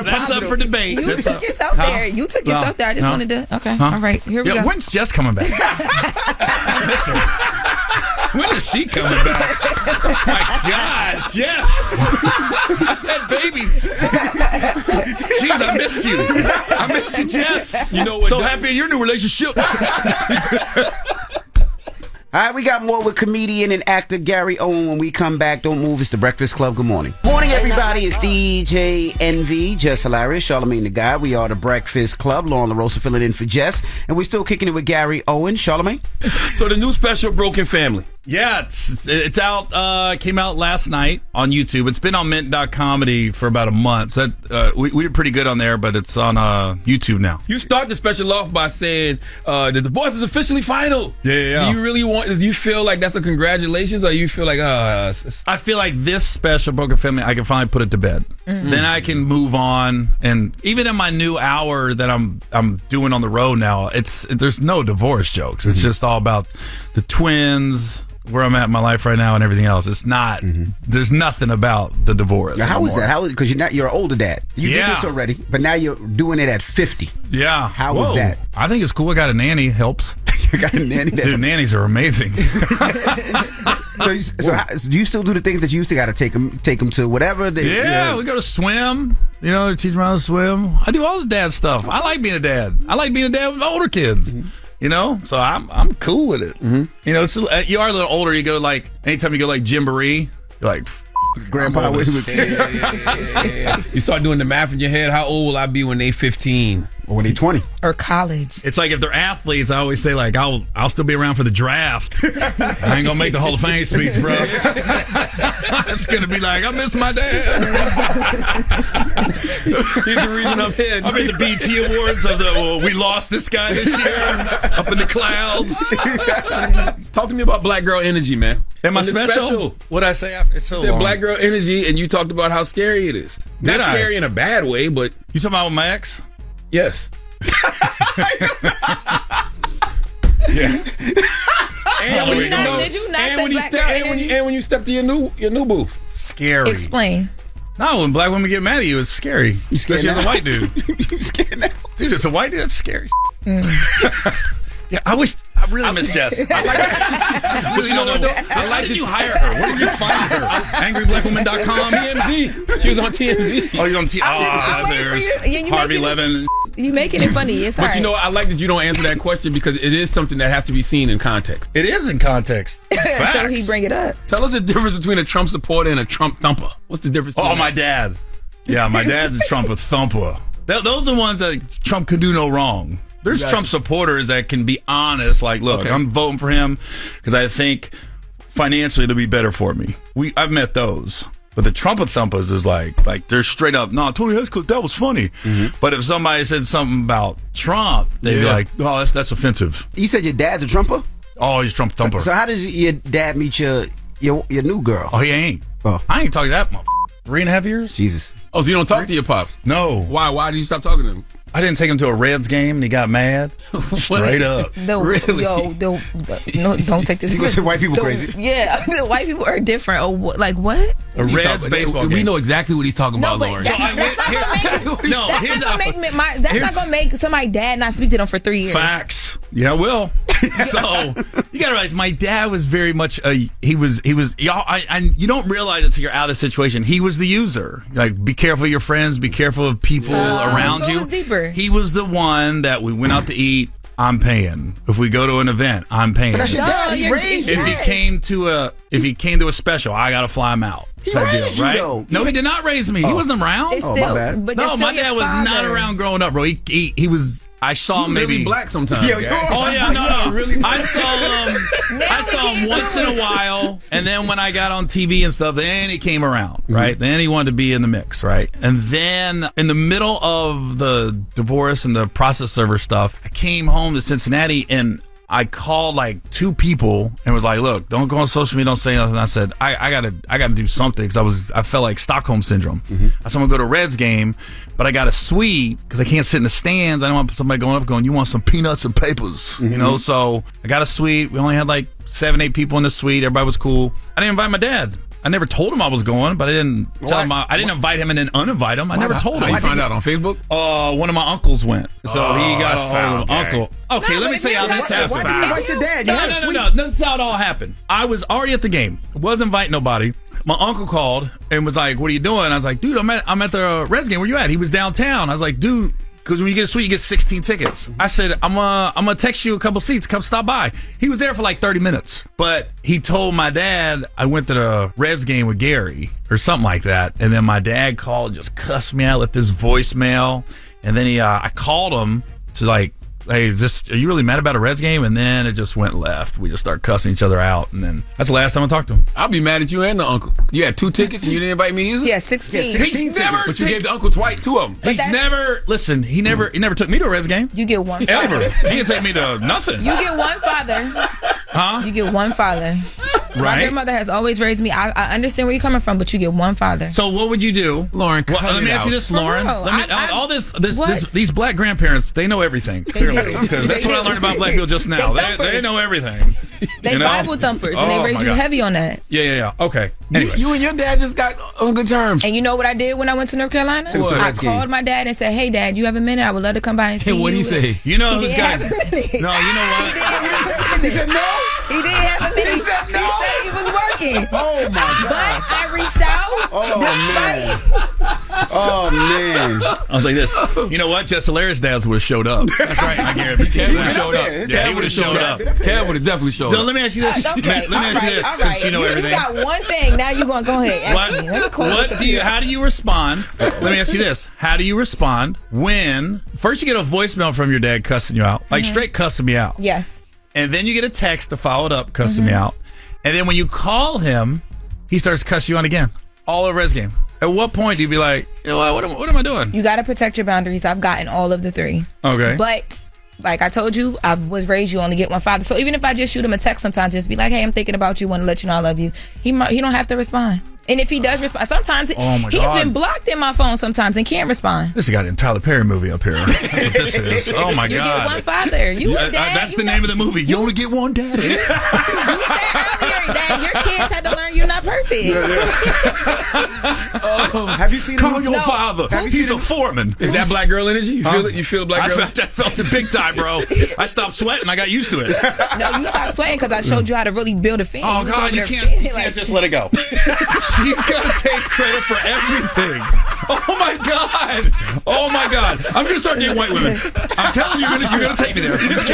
That's up for debate. You took yourself there. You took yourself there. I just wanted to. Okay. All right. Here we go. When's Jess coming back? Listen. When is she coming back? My God, Jess. I've had babies. Jeez, I miss you. I miss you, Jess. You know what? So happy in your new relationship. All right, we got more with comedian and actor Gary Owen when we come back. Don't move. It's the Breakfast Club. Good morning. Morning, everybody. It's DJ Envy, Jess Hilarious, Charlamagne the Guy. We are the Breakfast Club. Lauren LaRosa filling in for Jess. And we're still kicking it with Gary Owen. Charlamagne? So the new special, Broken Family. Yeah, it's out. Came out last night on YouTube. It's been on Mint.comedy for about a month. So we did pretty good on there, but it's on YouTube now. You start the special off by saying the divorce is officially final. Yeah. Do you feel like that's a congratulations, or you feel like I feel like this special Broken Family, I can finally put it to bed. Then I can move on, and even in my new hour that I'm doing on the road now, there's no divorce jokes. It's just all about the twins, where I'm at in my life right now, and everything else. It's not. There's nothing about the divorce. Now, how is that? Because you're an older dad. You did this already, but now you're doing it at 50. Yeah. How was that? I think it's cool. I got a nanny. Helps. You got a nanny. Dude, nannies are amazing. So do you still do the things that you used to got to take them to whatever? We go to swim. They teach them how to swim. I do all the dad stuff. I like being a dad. I like being a dad with older kids. So I'm cool with it. You are a little older. You go to anytime you go Gymboree, you're like, Grandpa was You start doing the math in your head. How old will I be when they 15 or when they 20 or college? It's like if they're athletes, I always say I'll still be around for the draft. I ain't gonna make the Hall of Fame speech, bro. It's gonna be I miss my dad. He's the reason I'm here. I'm in the BT Awards of we lost this guy this year up in the clouds. Talk to me about Black Girl Energy, man. Am I special? What'd I say? It's so long. Black Girl Energy, and you talked about how scary it is. Not scary in a bad way, but you talking about my ex? Yes. Yeah. And when you step to your new booth. Scary. Explain. No, when black women get mad at you, it's scary. Especially as a white dude. You scared now? Dude, as a white dude, that's scary. Yeah, I really miss Jess. I like that. But you know what, though? How did you hire her? Where did you find her? AngryBlackWoman.com? TMZ. She was on TMZ. Oh, you're on TMZ. There's Harvey Levin. You making it funny. It's But I like that you don't answer that question because it is something that has to be seen in context. It is in context. So he bring it up. Tell us the difference between a Trump supporter and a Trump thumper. What's the difference? My dad. Yeah, my dad's a Trump thumper. Those are the ones that Trump could do no wrong. There's Trump supporters that can be honest, look, I'm voting for him because I think financially it'll be better for me. I've met those. But the Trump thumpers is like they're straight up, no, Tony Hinchcliffe, that was funny. Mm-hmm. But if somebody said something about Trump, they'd be like, oh, that's offensive. You said your dad's a Trumper? Oh, he's a Trump thumper. So how does your dad meet your new girl? Oh, he ain't. Oh. I ain't talking to that motherfucker. 3.5 years? Jesus. Oh, so you don't talk to your pops? No. Why? Why did you stop talking to him? I didn't take him to a Reds game and he got mad. Straight up. Really? No, don't take this. Because white people crazy. Yeah, the white people are different. Oh, like what? A Reds baseball game. We know exactly what he's talking about, Lauren. That's not gonna make somebody's dad not speak to them for 3 years. Facts. Yeah, I will. So you gotta realize my dad was very much he was y'all. And you don't realize it until you're out of the situation. He was the user. Be careful of your friends. Be careful of people around you. It was deeper. He was the one that we went out to eat. I'm paying. If we go to an event, I'm paying. But that's your dad. He raised you. If he came to a special, I gotta fly him out. He raised you, right? though. No, he did not raise me. He wasn't around. My bad. But no, my dad was not around growing up, bro. He was. I saw him maybe really black sometimes. No. Really I saw him once in a while, and then when I got on TV and stuff, then he came around, right? Mm-hmm. Then he wanted to be in the mix, right? And then in the middle of the divorce and the process server stuff, I came home to Cincinnati and I called 2 people and was like, look, don't go on social media, don't say nothing. I said, I gotta do something because I felt like Stockholm syndrome. Mm-hmm. I said, I'm gonna go to a Reds game, but I got a suite because I can't sit in the stands. I don't want somebody going, you want some peanuts and papers, Mm-hmm. So I got a suite. We only had 7-8 people in the suite. Everybody was cool. I didn't invite my dad. I never told him I was going, but I didn't tell him. I didn't invite him and then uninvite him. I never told him. How you find out on Facebook? One of my uncles went, so he got a hold of uncle. Okay, let me tell you how this happened. Why didn't you invite your dad? No. That's how it all happened. I was already at the game. Wasn't inviting nobody. My uncle called and was like, "What are you doing?" I was like, "Dude, I'm at the Reds game. Where you at?" He was downtown. I was like, "Dude." Because when you get a suite, you get 16 tickets. I said, I'm gonna text you a couple seats. Come stop by. He was there for 30 minutes. But he told my dad I went to the Reds game with Gary or something like that. And then my dad called, just cussed me out, left his voicemail. And then I called him to hey, are you really mad about a Reds game? And then it just went left. We just started cussing each other out. And then that's the last time I talked to him. I'll be mad at you and the uncle. You had 2 tickets and you didn't invite me either? Yeah, 16. He's never but you gave the uncle 2 of them. He's never, listen, he never took me to a Reds game. You get one father. Ever. He didn't take me to nothing. You get one father. Huh? You get one father. Right. My grandmother has always raised me. I understand where you're coming from, but you get one father. So what would you do, Lauren? Let me ask you this, Lauren. These black grandparents, they know everything. Clearly, because that's what I learned about black people just now. They know everything. They Bible thumpers, and they raise you heavy on that. Yeah. Okay. Anyways. You and your dad just got on good terms. And you know what I did when I went to North Carolina? I called my dad and said, "Hey, Dad, you have a minute? I would love to come by and see you." And what did he say? You know who's got? No, you know what? He said no. He didn't have a minute. He said no. He said he was working. Oh my God. But I reached out. Oh man. I was like this. You know what? Jess Hilarious dads would have showed up. That's right. I guarantee you. Kev would have showed up. Yeah, he would have showed up. Kev would have definitely showed No, up. let me ask you this. Okay. Let me ask you this, since you know everything. You got one thing. Now you're going to go ahead. Ask me. Let me close the How do you respond? Let me ask you this. How do you respond when first you get a voicemail from your dad cussing you out? Like straight cussing me out. Yes. And then you get a text to follow it up, cussing me out. And then when you call him, he starts cussing you out again. All over his game. At what point do you be like, you know what am I doing? You got to protect your boundaries. I've gotten all of the three. Okay. But like I told you, I was raised you only get one father. So even if I just shoot him a text sometimes, just be like, hey, I'm thinking about you, want to let you know I love you. He don't have to respond. And if he does respond, sometimes he's been blocked in my phone sometimes and can't respond. This has got a Tyler Perry movie up here. That's what this is. Oh my You God. get one father. You a dad. That's the name of the movie. You only get one daddy. You said earlier that your kids had to learn you're not perfect. Have you seen Call your father. He's a foreman. Is that black girl energy? You feel it? You feel the black girl? I felt it big time, bro. I stopped sweating. I got used to it. No, you stopped sweating because I showed you how to really build a family. Oh God, you can't just let it go. She's got to take credit for everything. Oh my God. Oh my God. I'm gonna start dating white women. I'm telling you, you're gonna take me there. You're gonna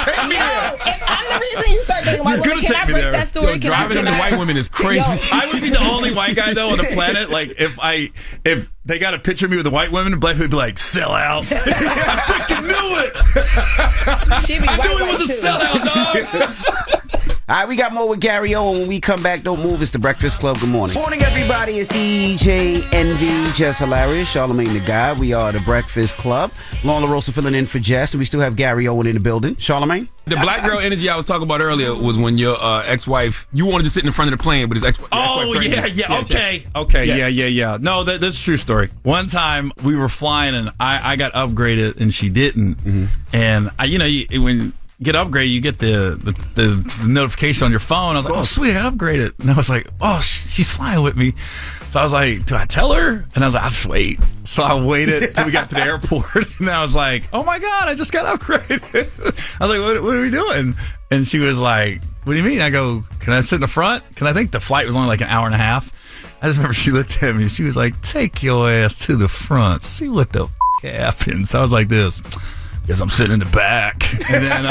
take me there. If I'm the reason you start dating white women, can I break that story? Driving into white women is crazy. I would be the only white guy though on the planet. Like if they got a picture of me with a white woman, and black people would be like, sell out. I freaking knew it. She'd be I knew white it was a sellout, dog. All right, we got more with Gary O. When we come back, don't move. It's the Breakfast Club. Good morning. Morning, everybody. It's DJ Envy, Jess Hilarious, Charlamagne the Guy. We are the Breakfast Club. Lon LaRosa filling in for Jess, and we still have Gary Owen in the building. Charlamagne? The black girl energy I was talking about earlier was when your ex-wife, you wanted to sit in front of the plane, but his ex-wife. Oh, yeah. Okay. Yeah. No, that's a true story. One time we were flying and I got upgraded and she didn't. Mm-hmm. And when get upgraded, you get the notification on your phone. I was like, oh, sweet, I got upgraded. And I was like, oh, she's flying with me. So I was like, do I tell her? And I was like, I'll just wait. So I waited till we got to the airport. And I was like, oh my God, I just got upgraded. I was like, what are we doing? And she was like, what do you mean? I go, can I sit in the front? Because I think the flight was only like an hour and a half. I just remember she looked at me and she was like, take your ass to the front. See what the happens. I was like this. Guess I'm sitting in the back. And then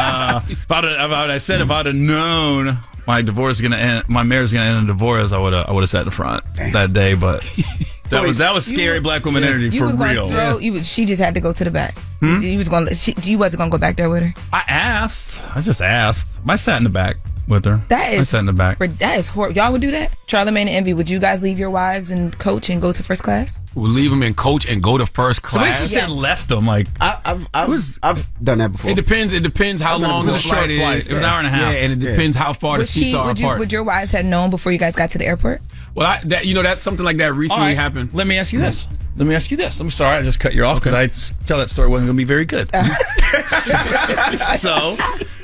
if I'd have known my divorce is gonna end, my marriage is gonna end in divorce, I would have sat in the front that day. But that was scary black woman energy for real. She just had to go to the back. You wasn't gonna go back there with her. I just asked. I sat in the back with her. I sat in the back. That is horrible. Y'all would do that? Charlamagne and Envy, would you guys leave your wives and coach and go to first class? We'll leave them in coach and go to first class. Somebody said left them. Like I've done that before. It depends how long the flight is. It was an hour and a half. Yeah, and it depends how far the seats are apart. Would your wives have known before you guys got to the airport? Well, that's something like that recently happened. Let me ask you this. I'm sorry, I just cut you off because I tell that story wasn't going to be very good. So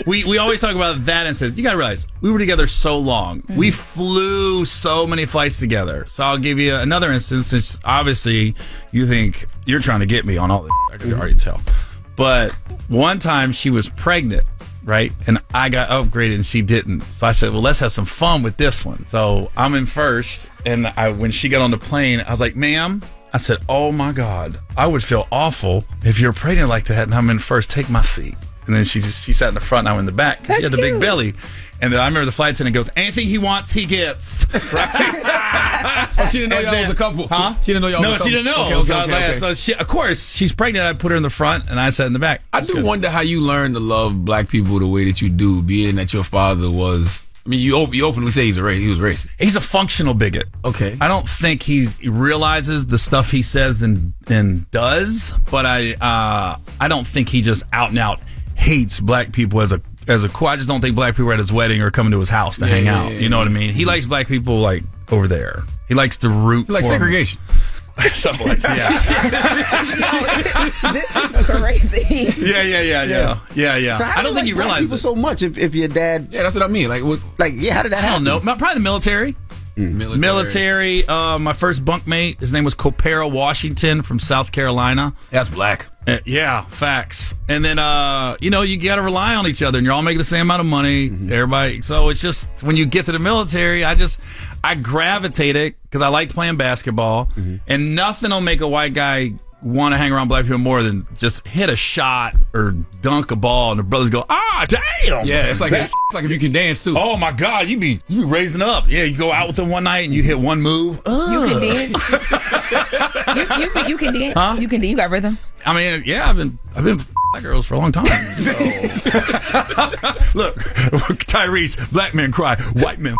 we always talk about that instance. You got to realize we were together so long. Mm-hmm. We flew so many flights together. So I'll give you another instance. Since obviously you think you're trying to get me on all this, I can already tell. But one time she was pregnant. Right? And I got upgraded and she didn't. So I said, well, let's have some fun with this one. So I'm in first. And when she got on the plane, I was like, ma'am, I said, oh my God, I would feel awful if you're pregnant like that and I'm in first. Take my seat. And then she sat in the front and I went in the back. She had the big belly. And then I remember the flight attendant goes, anything he wants, he gets. Right? Oh, she didn't know y'all was a couple. Huh? She didn't know y'all was a couple. No, she didn't know. Okay. So she, of course, she's pregnant. I put her in the front and I sat in the back. I do wonder how you learned to love black people the way that you do, being that your father was... I mean, you openly say he was racist. He's a functional bigot. Okay. I don't think he realizes the stuff he says and does, but I don't think he just out and out hates black people as a core. I just don't think black people are at his wedding or coming to his house to hang out. You know what I mean? He likes black people like over there. He likes to root. He likes segregation. Something like that. Yo, this is crazy. Yeah. So I don't think you realize people it. so much if your dad. Yeah, that's what I mean. Like, how did that happen? I don't know. Probably the military. Military. My first bunkmate, his name was Copera Washington from South Carolina. That's black. Yeah, facts. And then, you got to rely on each other, and you're all making the same amount of money. Everybody. So it's just, when you get to the military, I gravitated because I liked playing basketball, and nothing will make a white guy want to hang around black people more than just hit a shot or dunk a ball, and the brothers go, damn. Yeah, it's like if you can dance too. Oh my God, you be raising up. Yeah, you go out with them one night and you hit one move. You can dance. you can dance. Huh? You can dance. You got rhythm. I mean, yeah, I've been black girls for a long time. So. Look, Tyrese, black men cry, white men.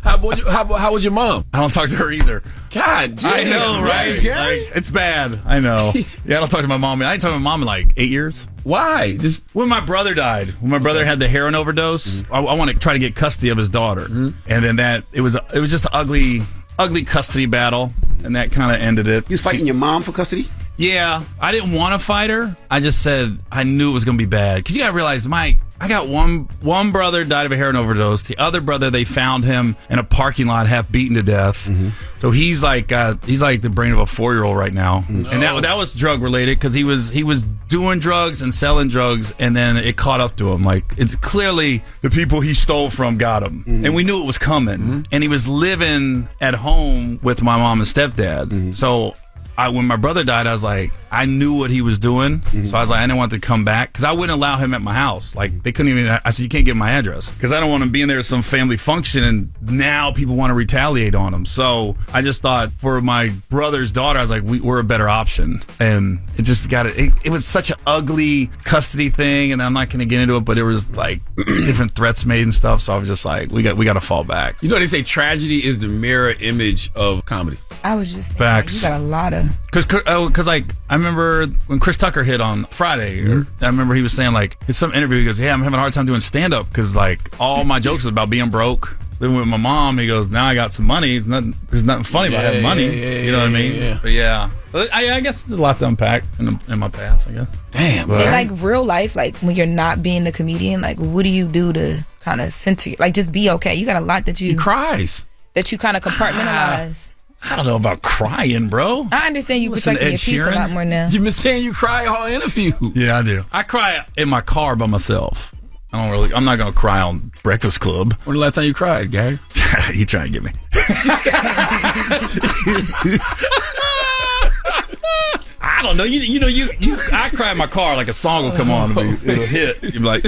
How was your mom? I don't talk to her either. God, I know, right? Like, it's bad. I know. Yeah, I don't talk to my mom. I ain't talked to my mom in like 8 years. Why? Just when my brother died. When my brother had the heroin overdose, I want to try to get custody of his daughter, and then it was just an ugly custody battle, and that kind of ended it. You was fighting your mom for custody? Yeah, I didn't want to fight her. I just said I knew it was going to be bad. Because you got to realize, Mike, I got one brother died of a heroin overdose. The other brother, they found him in a parking lot, half beaten to death. So he's like the brain of a 4-year-old right now. And that was drug related because he was doing drugs and selling drugs, and then it caught up to him. Like, it's clearly the people he stole from got him, and we knew it was coming. And he was living at home with my mom and stepdad. So when my brother died, I was like, I knew what he was doing. So I was like, I didn't want to come back because I wouldn't allow him at my house. Like, they couldn't even, I said, you can't get my address because I don't want him being there at some family function and now people want to retaliate on him. So I just thought for my brother's daughter, I was like, we're a better option. And it just it was such an ugly custody thing, and I'm not going to get into it, but it was like different threats made and stuff. So I was just like, we got to fall back. You know, they say tragedy is the mirror image of comedy. I was just thinking, facts. You got a lot of... Because like, I remember when Chris Tucker hit on Friday, I remember he was saying, like, in some interview, he goes, I'm having a hard time doing stand-up because, like, all my jokes is about being broke. Then with my mom, he goes, now I got some money. There's nothing funny about having money. You know what I mean? Yeah. But yeah. So I guess there's a lot to unpack in my past, I guess. Damn. In like real life, like when you're not being the comedian, like what do you do to kind of center, like just be okay? You got a lot that you... He cries. That you kind of compartmentalize. I don't know about crying, bro. I understand you protecting your peace a lot more now. You've been saying you cry all interview. Yeah, I do. I cry in my car by myself. I'm not going to cry on Breakfast Club. When the last time you cried, Gary? You trying to get me. I don't know. I cry in my car, like a song will come on and it'll hit. You'll be like,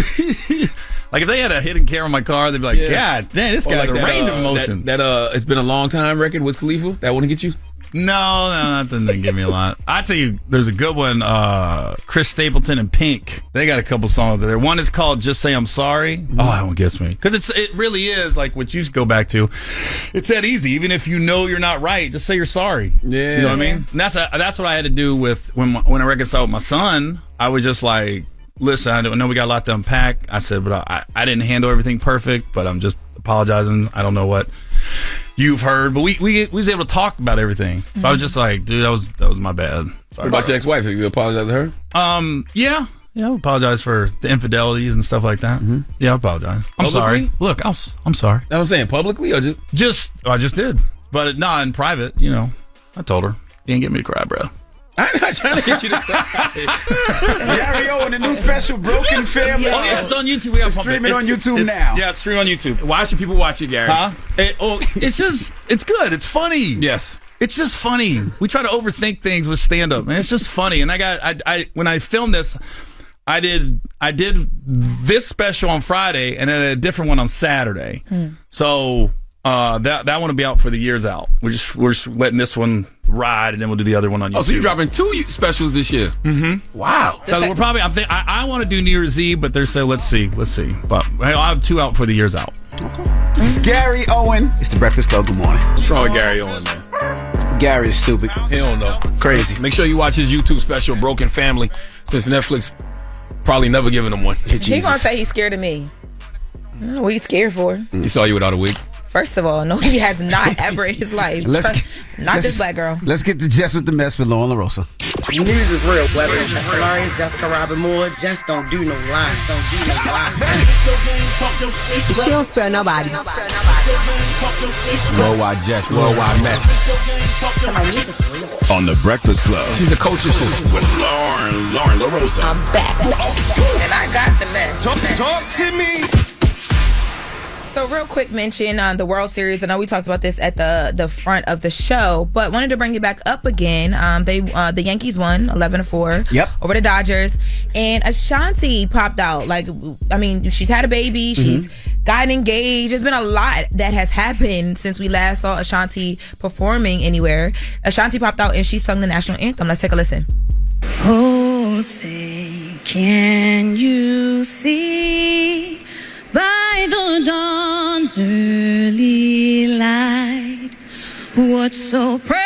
like if they had a hidden camera in my car, they'd be like, God damn, this guy's like a range of emotion. It's been a long time record with Khalifa. That wouldn't get you? No, that didn't give me a lot. I tell you, there's a good one. Chris Stapleton and Pink. They got a couple songs there. One is called "Just Say I'm Sorry." Oh, that one gets me because it really is like what you go back to. It's that easy. Even if you know you're not right, just say you're sorry. Yeah, you know what I mean. And that's what I had to do with when I reconciled with my son. I was just like, listen, I know we got a lot to unpack. I said, but I didn't handle everything perfect. But I'm just apologizing. I don't know what you've heard, but we was able to talk about everything. So I was just like, dude, that was my bad. Sorry. What about your ex-wife? Have you apologized to her? Yeah, I apologize for the infidelities and stuff like that. Yeah, I apologize. I'm sorry. Look, I'm sorry. That's what I'm saying, publicly or I just did, but not in private. I told her. You ain't get me to cry, bro. I'm not trying to get you to cry. Gary Owen, the new special, Broken Family. Oh, yes, it's on YouTube. We have streaming on YouTube now. Yeah, it's streaming on YouTube. Why should people watch it, Gary? Huh? It's good. It's funny. Yes. It's just funny. We try to overthink things with stand-up, and it's just funny. And I when I filmed this, I did this special on Friday, and then a different one on Saturday. So that one will be out for the year's out. We're just letting this one ride, and then we'll do the other one on YouTube. Oh, so you're dropping 2 specials this year? Wow. So we're probably. I want to do New Year's Eve, but they're saying let's see. But I'll have 2 out for the year's out. It's Gary Owen. It's the Breakfast Club. Good morning. What's wrong with Gary Owen, man? Gary is stupid. He don't know. Crazy. Make sure you watch his YouTube special, Broken Family, since Netflix probably never given him one. He gonna say he's scared of me. What are you scared for? He saw you without a wig. First of all, no, he has not ever in his life. Not this black girl. Let's get to Jess with the Mess with Lauren LaRosa. News is real, whether it's Jess Hilarious, Jessica Robin Moore, just don't do no lies. She don't spare nobody. Worldwide Jess, worldwide Mack. On The Breakfast Club. She's the coach of shit. With Lauren LaRosa. I'm back. And I got the mess. Talk to me. So real quick mention on the World Series. I know we talked about this at the front of the show, but wanted to bring it back up again. The Yankees won 11-4 over the Dodgers, and Ashanti popped out. Like, I mean, she's had a baby, she's gotten engaged. There's been a lot that has happened since we last saw Ashanti performing anywhere. Ashanti popped out and she sung the national anthem. Let's take a listen. Oh, say, can you see by the dawn's early light what so proudly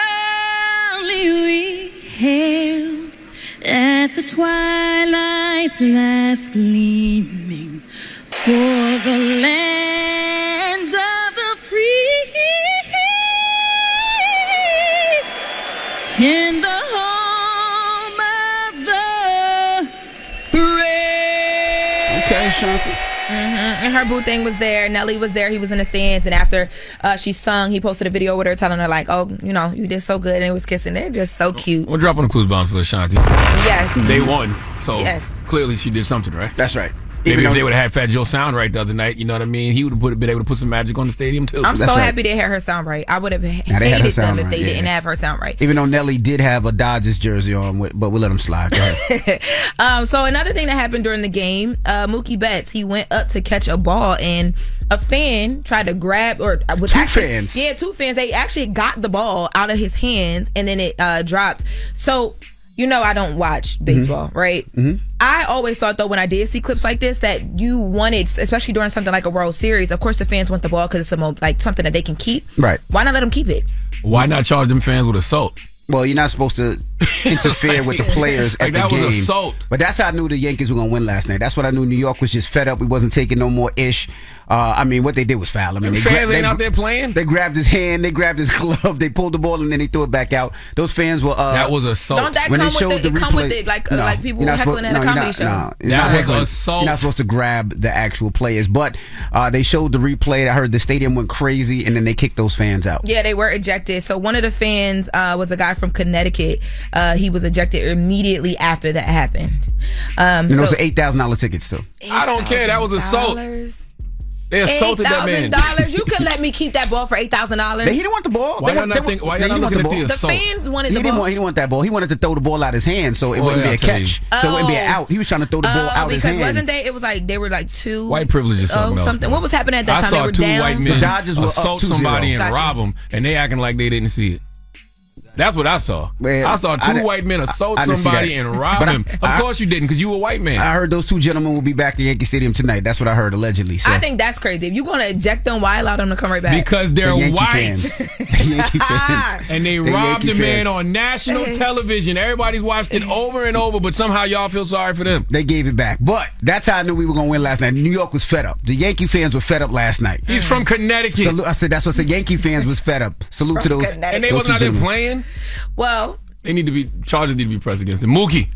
we hailed at the twilight's last gleaming for the land of the free in the home of the brave. Okay, Ashanti. And her boo thing was there. Nelly was there. He was in the stands. And after she sung, he posted a video with her telling her, like, oh, you know, you did so good. And it was kissing. They're just so cute. We're dropping the clues bomb for Ashanti. Yes. They won. So yes. Clearly she did something, right? That's right. Maybe if they would have had Fat Joe sound right the other night, you know what I mean? He would have been able to put some magic on the stadium, too. I'm so happy they had her sound right. I would have hated them if they didn't have her sound right. Even though Nelly did have a Dodgers jersey on, but we'll let him slide. Go ahead. So another thing that happened during the game, Mookie Betts, he went up to catch a ball and a fan tried to grab, or was two fans. Yeah, two fans. They actually got the ball out of his hands and then it dropped. So, you know, I don't watch baseball, right? I always thought, though, when I did see clips like this, that you wanted, especially during something like a World Series, of course the fans want the ball because it's like something that they can keep. Right. Why not let them keep it? Why not charge them fans with assault? Well, you're not supposed to interfere with the players at the game. That was assault. But that's how I knew the Yankees were going to win last night. That's what I knew. New York was just fed up. We wasn't taking no more ish. I mean, what they did was foul. I mean, fans ain't out there playing. They grabbed his hand. They grabbed his glove. They pulled the ball and then they threw it back out. Those fans were. That was assault. Don't that come with it? Like people heckling at a comedy show. No, that was assault. You're not supposed to grab the actual players. But they showed the replay. I heard the stadium went crazy and then they kicked those fans out. Yeah, they were ejected. So one of the fans was a guy from Connecticut. He was ejected immediately after that happened. Those are $8,000 tickets too. I don't care. That was assault. They assaulted that man. $8,000. You could let me keep that ball for $8,000. He didn't want the ball. Why y'all not looking at the assault? The fans wanted the ball. He didn't want that ball. He wanted to throw the ball out his hand so it wouldn't be a catch. So it wouldn't be an out. He was trying to throw the ball out his hand. Because wasn't they? It was like they were like two. White privilege or something else. What was happening at that time? I saw two white men assault somebody and rob them, and they acting like they didn't see it. That's what I saw. Man, I saw two white men assault somebody and rob him. Of course you didn't, because you were a white man. I heard those two gentlemen will be back at Yankee Stadium tonight. That's what I heard, allegedly. So. I think that's crazy. If you're going to eject them, why allow them to come right back? Because they're white. The Yankee fans. And they robbed the man on national television. Everybody's watched it over and over, but somehow y'all feel sorry for them. They gave it back. But that's how I knew we were going to win last night. New York was fed up. The Yankee fans were fed up last night. He's from Connecticut. I said that's what I said. Yankee fans was fed up. Salute to those. And they wasn't out there playing? Well, charges need to be pressed against them. Mookie,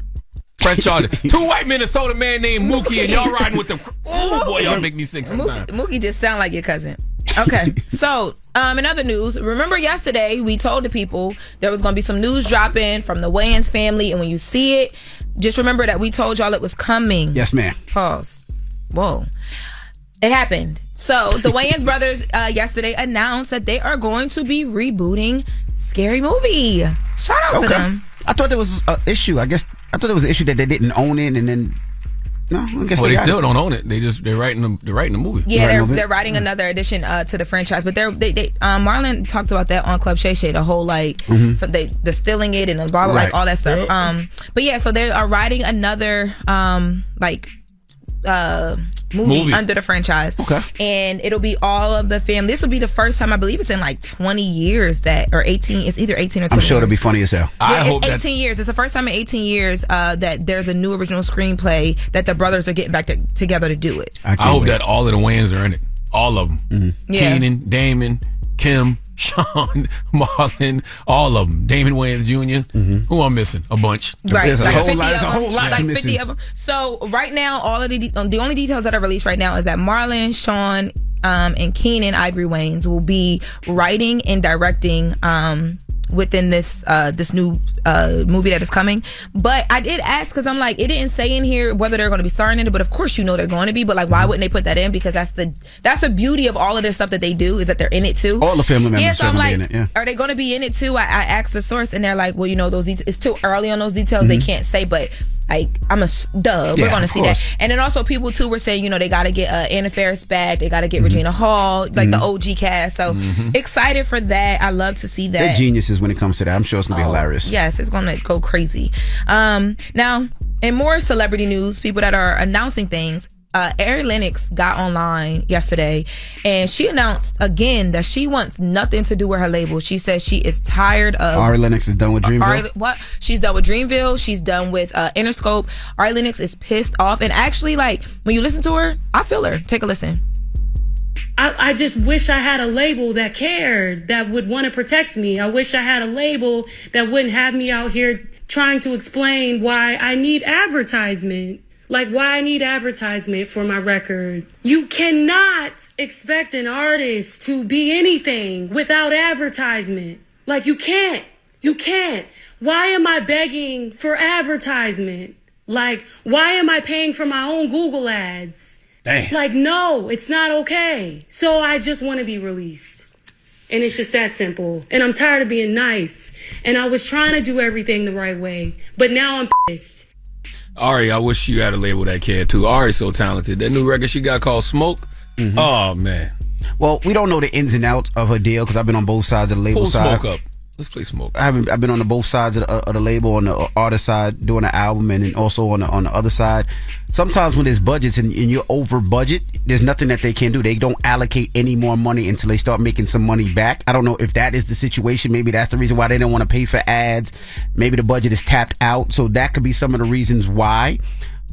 press charges. Two white men assault a man named Mookie and y'all riding with them. Oh boy, y'all make me sick sometimes. Mookie just sound like your cousin. Okay, so in other news, remember yesterday we told the people there was going to be some news dropping from the Wayans family, and when you see it, just remember that we told y'all it was coming. Yes, ma'am. Pause. Whoa. It happened. So the Wayans brothers yesterday announced that they are going to be rebooting Scary Movie. Shout out to them. I thought there was an issue. I thought there was an issue that they didn't own it, and then I guess they still don't own it. They're writing the movie. Yeah, they're writing another addition to the franchise. But they Marlon talked about that on Club Shay Shay, the whole like they're stealing it and the blah blah like all that stuff. But yeah, so they are writing another movie under the franchise. Okay. And it'll be all of the family. This will be the first time, I believe it's in like 20 years or 18. It's either 18 or 20 I'm sure it'll be funny as hell. I hope it's 18 years. It's the first time in 18 years that there's a new original screenplay that the brothers are getting back together to do it. I hope that all of the Wayans are in it. All of them. Yeah. Keenan, Damon, Kim, Sean, Marlon, all of them. Damon Wayans Jr. Who I'm missing? A bunch. Right, There's a like whole 50 lot. There's a of whole them, lot like to 50 missing. of them. So right now, all of the only details that are released right now is that Marlon, Sean, and Keenan Ivory Wayans will be writing and directing within this new movie that is coming. But I did ask, because I'm like, it didn't say in here whether they're going to be starring in it, but of course you know they're going to be. But like, why wouldn't they put that in? Because that's the beauty of all of their stuff that they do, is that they're in it too. All the family members. Yeah, so I'm like, in it, yeah. are they going to be in it too? I asked the source, and they're like, well, you know, those it's too early on those details. They can't say, but like, we're going to see that. And then also people too were saying, you know, they got to get Anna Faris back, they got to get Regina Hall, like the OG cast. So excited for that. I love to see that. They're geniuses when it comes to that. I'm sure it's gonna be hilarious. Yes, it's gonna go crazy. Now, in more celebrity news, people that are announcing things, Ari Lennox got online yesterday and she announced again that she wants nothing to do with her label. She says she is tired of... Ari Lennox is done with Dreamville? She's done with Dreamville. She's done with Interscope. Ari Lennox is pissed off. And actually, like, when you listen to her, I feel her. Take a listen. I just wish I had a label that cared, that would want to protect me. I wish I had a label that wouldn't have me out here trying to explain why I need advertisement. Like, why I need advertisement for my record. You cannot expect an artist to be anything without advertisement. Like, you can't. You can't. Why am I begging for advertisement? Like, why am I paying for my own Google ads? Damn. Like, no, it's not okay. So I just want to be released. And it's just that simple. And I'm tired of being nice. And I was trying to do everything the right way. But now I'm pissed. Ari, I wish you had a label that cared too. Ari's so talented. That new record she got called Smoke. Oh, man. Well, we don't know the ins and outs of her deal because I've been on both sides of the label side. Smoke up. Let's play Smoke. I've been on the both sides of the label, on the artist side doing the album, and then also on the other side. Sometimes when there's budgets and you're over budget, there's nothing that they can do. They don't allocate any more money until they start making some money back. I don't know if that is the situation. Maybe that's the reason why they don't want to pay for ads. Maybe the budget is tapped out. So that could be some of the reasons why.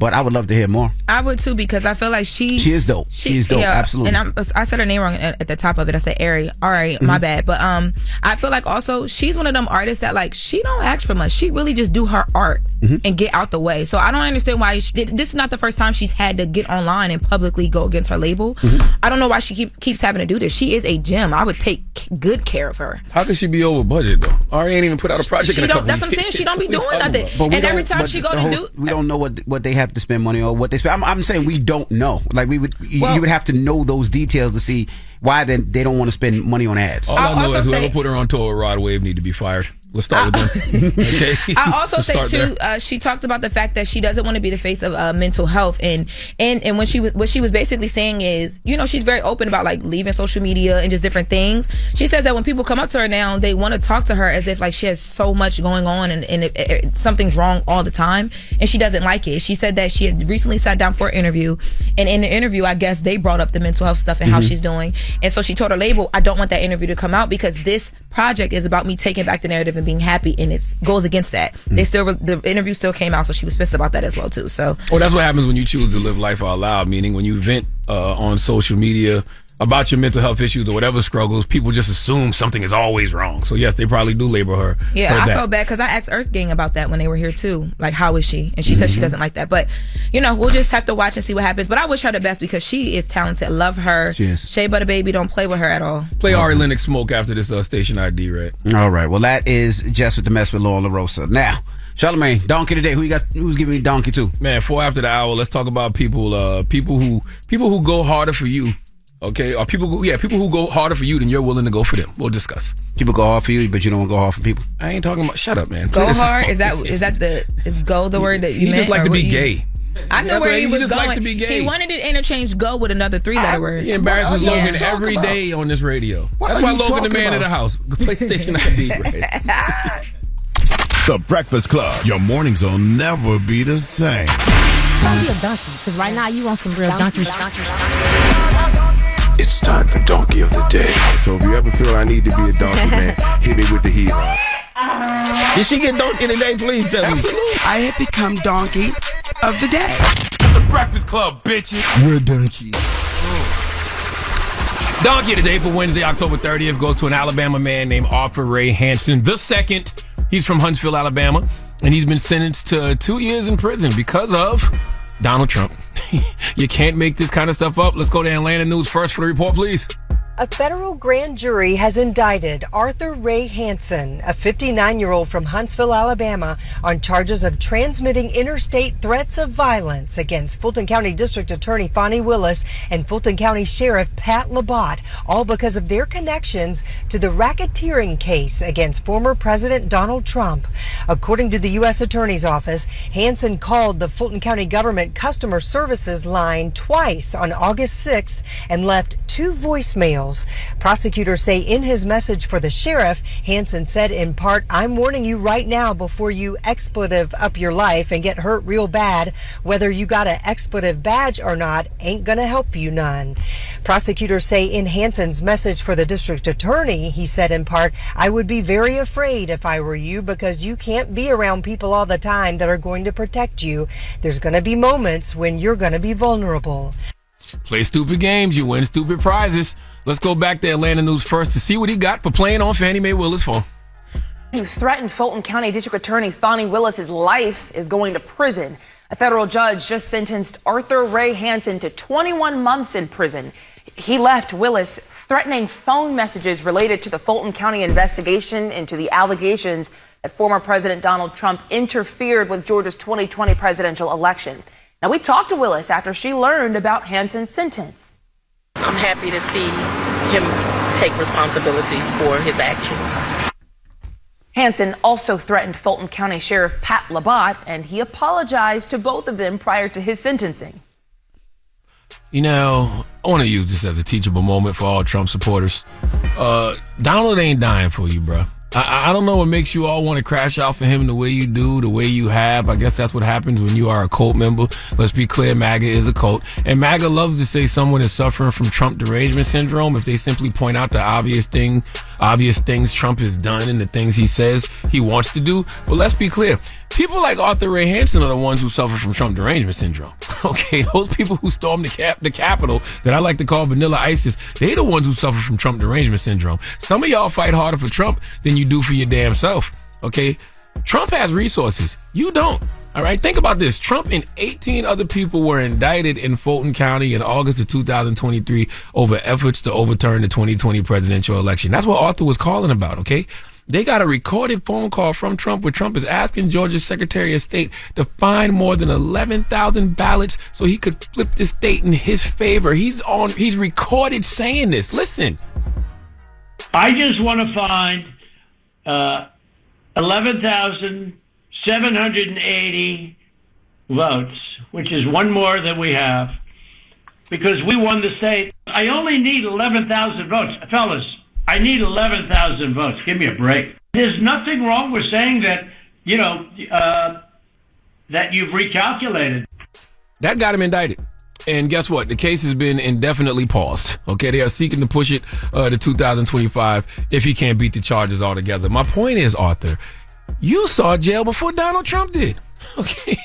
But I would love to hear more. I would too, because I feel like she is dope. She is dope, yeah, absolutely. And I said her name wrong at the top of it. I said Ari. All right, my bad. But I feel like also she's one of them artists that, like, she don't ask for much. She really just do her art and get out the way. So I don't understand why this is not the first time she's had to get online and publicly go against her label. I don't know why she keeps having to do this. She is a gem. I would take good care of her. How could she be over budget though? Ari ain't even put out a project in a couple That's what I'm saying. She don't be doing nothing. And every time she go to do, we don't know what they have to spend money on. What they spend. I'm saying we don't know. Like you would have to know those details to see why they don't want to spend money on ads. All I know is whoever put her on tour with Rod Wave need to be fired. Let's start with them. Okay. I also say too, she talked about the fact that she doesn't want to be the face of mental health, and what she was basically saying is, you know, she's very open about like leaving social media and just different things. She says that when people come up to her now, they want to talk to her as if like she has so much going on and something's wrong all the time, and she doesn't like it. She said that she had recently sat down for an interview, and in the interview, I guess they brought up the mental health stuff and how she's doing, and so she told her label, I don't want that interview to come out because this project is about me taking back the narrative and being happy, and it goes against that. The interview still came out, so she was pissed about that as well too. So that's what happens when you choose to live life out loud, meaning when you vent on social media about your mental health issues or whatever struggles, people just assume something is always wrong. So yes, they probably do label her. Yeah, I felt bad because I asked Earth Gang about that when they were here too. Like, how is she? And she said she doesn't like that. But you know, we'll just have to watch and see what happens. But I wish her the best because she is talented. Love her. She is. Shea Butter Baby, don't play with her at all. Play Ari Lennox Smoke after this station ID, right? All right. Well, that is Jess with the Mess with Lauren LaRosa. Now, Charlamagne, donkey today. Who's giving me donkey too? Man, 4 after the hour. Let's talk about people who go harder for you. Okay, or people who go harder for you than you're willing to go for them. We'll discuss. People go hard for you, but you don't want to go hard for people. I ain't talking about. Shut up, man. Go hard. Is go the word that you meant? He just like to be gay. I know where he was just going. Like to be gay. He wanted to interchange "go" with another 3-letter word. He embarrasses Logan every day on this radio. That's why Logan the man of the house. PlayStation ID, right? The Breakfast Club. Your mornings will never be the same. Don't be a donkey, because right now you want some real donkey. It's time for Donkey of the Day. So if you ever feel I need to be a donkey, man, hit me with the hee-haw. Did she get donkey today? Please tell me. I have become donkey of the day. The Breakfast Club, bitches. We're donkeys. Donkey today for Wednesday, October 30th, goes to an Alabama man named Arthur Ray Hansen II. He's from Huntsville, Alabama, and he's been sentenced to 2 years in prison because of Donald Trump. You can't make this kind of stuff up. Let's go to Atlanta News first for the report, please. A federal grand jury has indicted Arthur Ray Hansen, a 59-year-old from Huntsville, Alabama, on charges of transmitting interstate threats of violence against Fulton County District Attorney Fonnie Willis and Fulton County Sheriff Pat Labatt, all because of their connections to the racketeering case against former President Donald Trump. According to the U.S. Attorney's Office, Hansen called the Fulton County Government Customer Services line twice on August 6th and left 2 voicemails. Prosecutors say in his message for the sheriff, Hansen said in part, "I'm warning you right now before you expletive up your life and get hurt real bad. Whether you got an expletive badge or not ain't gonna help you none." Prosecutors say in Hansen's message for the district attorney, he said in part, "I would be very afraid if I were you because you can't be around people all the time that are going to protect you. There's gonna be moments when you're gonna be vulnerable." Play stupid games, you win stupid prizes. Let's go back to Atlanta News first to see what he got for playing on Fannie Mae Willis' phone. Who threatened Fulton County District Attorney Fonnie Willis' life is going to prison. A federal judge just sentenced Arthur Ray Hansen to 21 months in prison. He left Willis threatening phone messages related to the Fulton County investigation into the allegations that former President Donald Trump interfered with Georgia's 2020 presidential election. Now, we talked to Willis after she learned about Hansen's sentence. I'm happy to see him take responsibility for his actions. Hansen also threatened Fulton County Sheriff Pat Labatt, and he apologized to both of them prior to his sentencing. You know, I want to use this as a teachable moment for all Trump supporters. Donald ain't dying for you, bro. I don't know what makes you all want to crash out for him the way you do, the way you have. I guess that's what happens when you are a cult member. Let's be clear, MAGA is a cult. And MAGA loves to say someone is suffering from Trump derangement syndrome if they simply point out the obvious things Trump has done and the things he says he wants to do. But let's be clear. People like Arthur Ray Hansen are the ones who suffer from Trump derangement syndrome. Okay, those people who stormed the Capitol that I like to call vanilla ISIS, they the ones who suffer from Trump derangement syndrome. Some of y'all fight harder for Trump than you do for your damn self. Okay, Trump has resources. You don't. All right, think about this. Trump and 18 other people were indicted in Fulton County in August of 2023 over efforts to overturn the 2020 presidential election. That's what Arthur was calling about, okay? They got a recorded phone call from Trump where Trump is asking Georgia's Secretary of State to find more than 11,000 ballots so he could flip the state in his favor. He's recorded saying this. Listen. I just want to find 11,780 votes, which is one more than we have, because we won the state. I only need 11,000 votes. Fellas, I need 11,000 votes. Give me a break. There's nothing wrong with saying that, that you've recalculated. That got him indicted. And guess what? The case has been indefinitely paused. Okay, they are seeking to push it to 2025 if he can't beat the charges altogether. My point is, Arthur, you saw jail before Donald Trump did. Okay.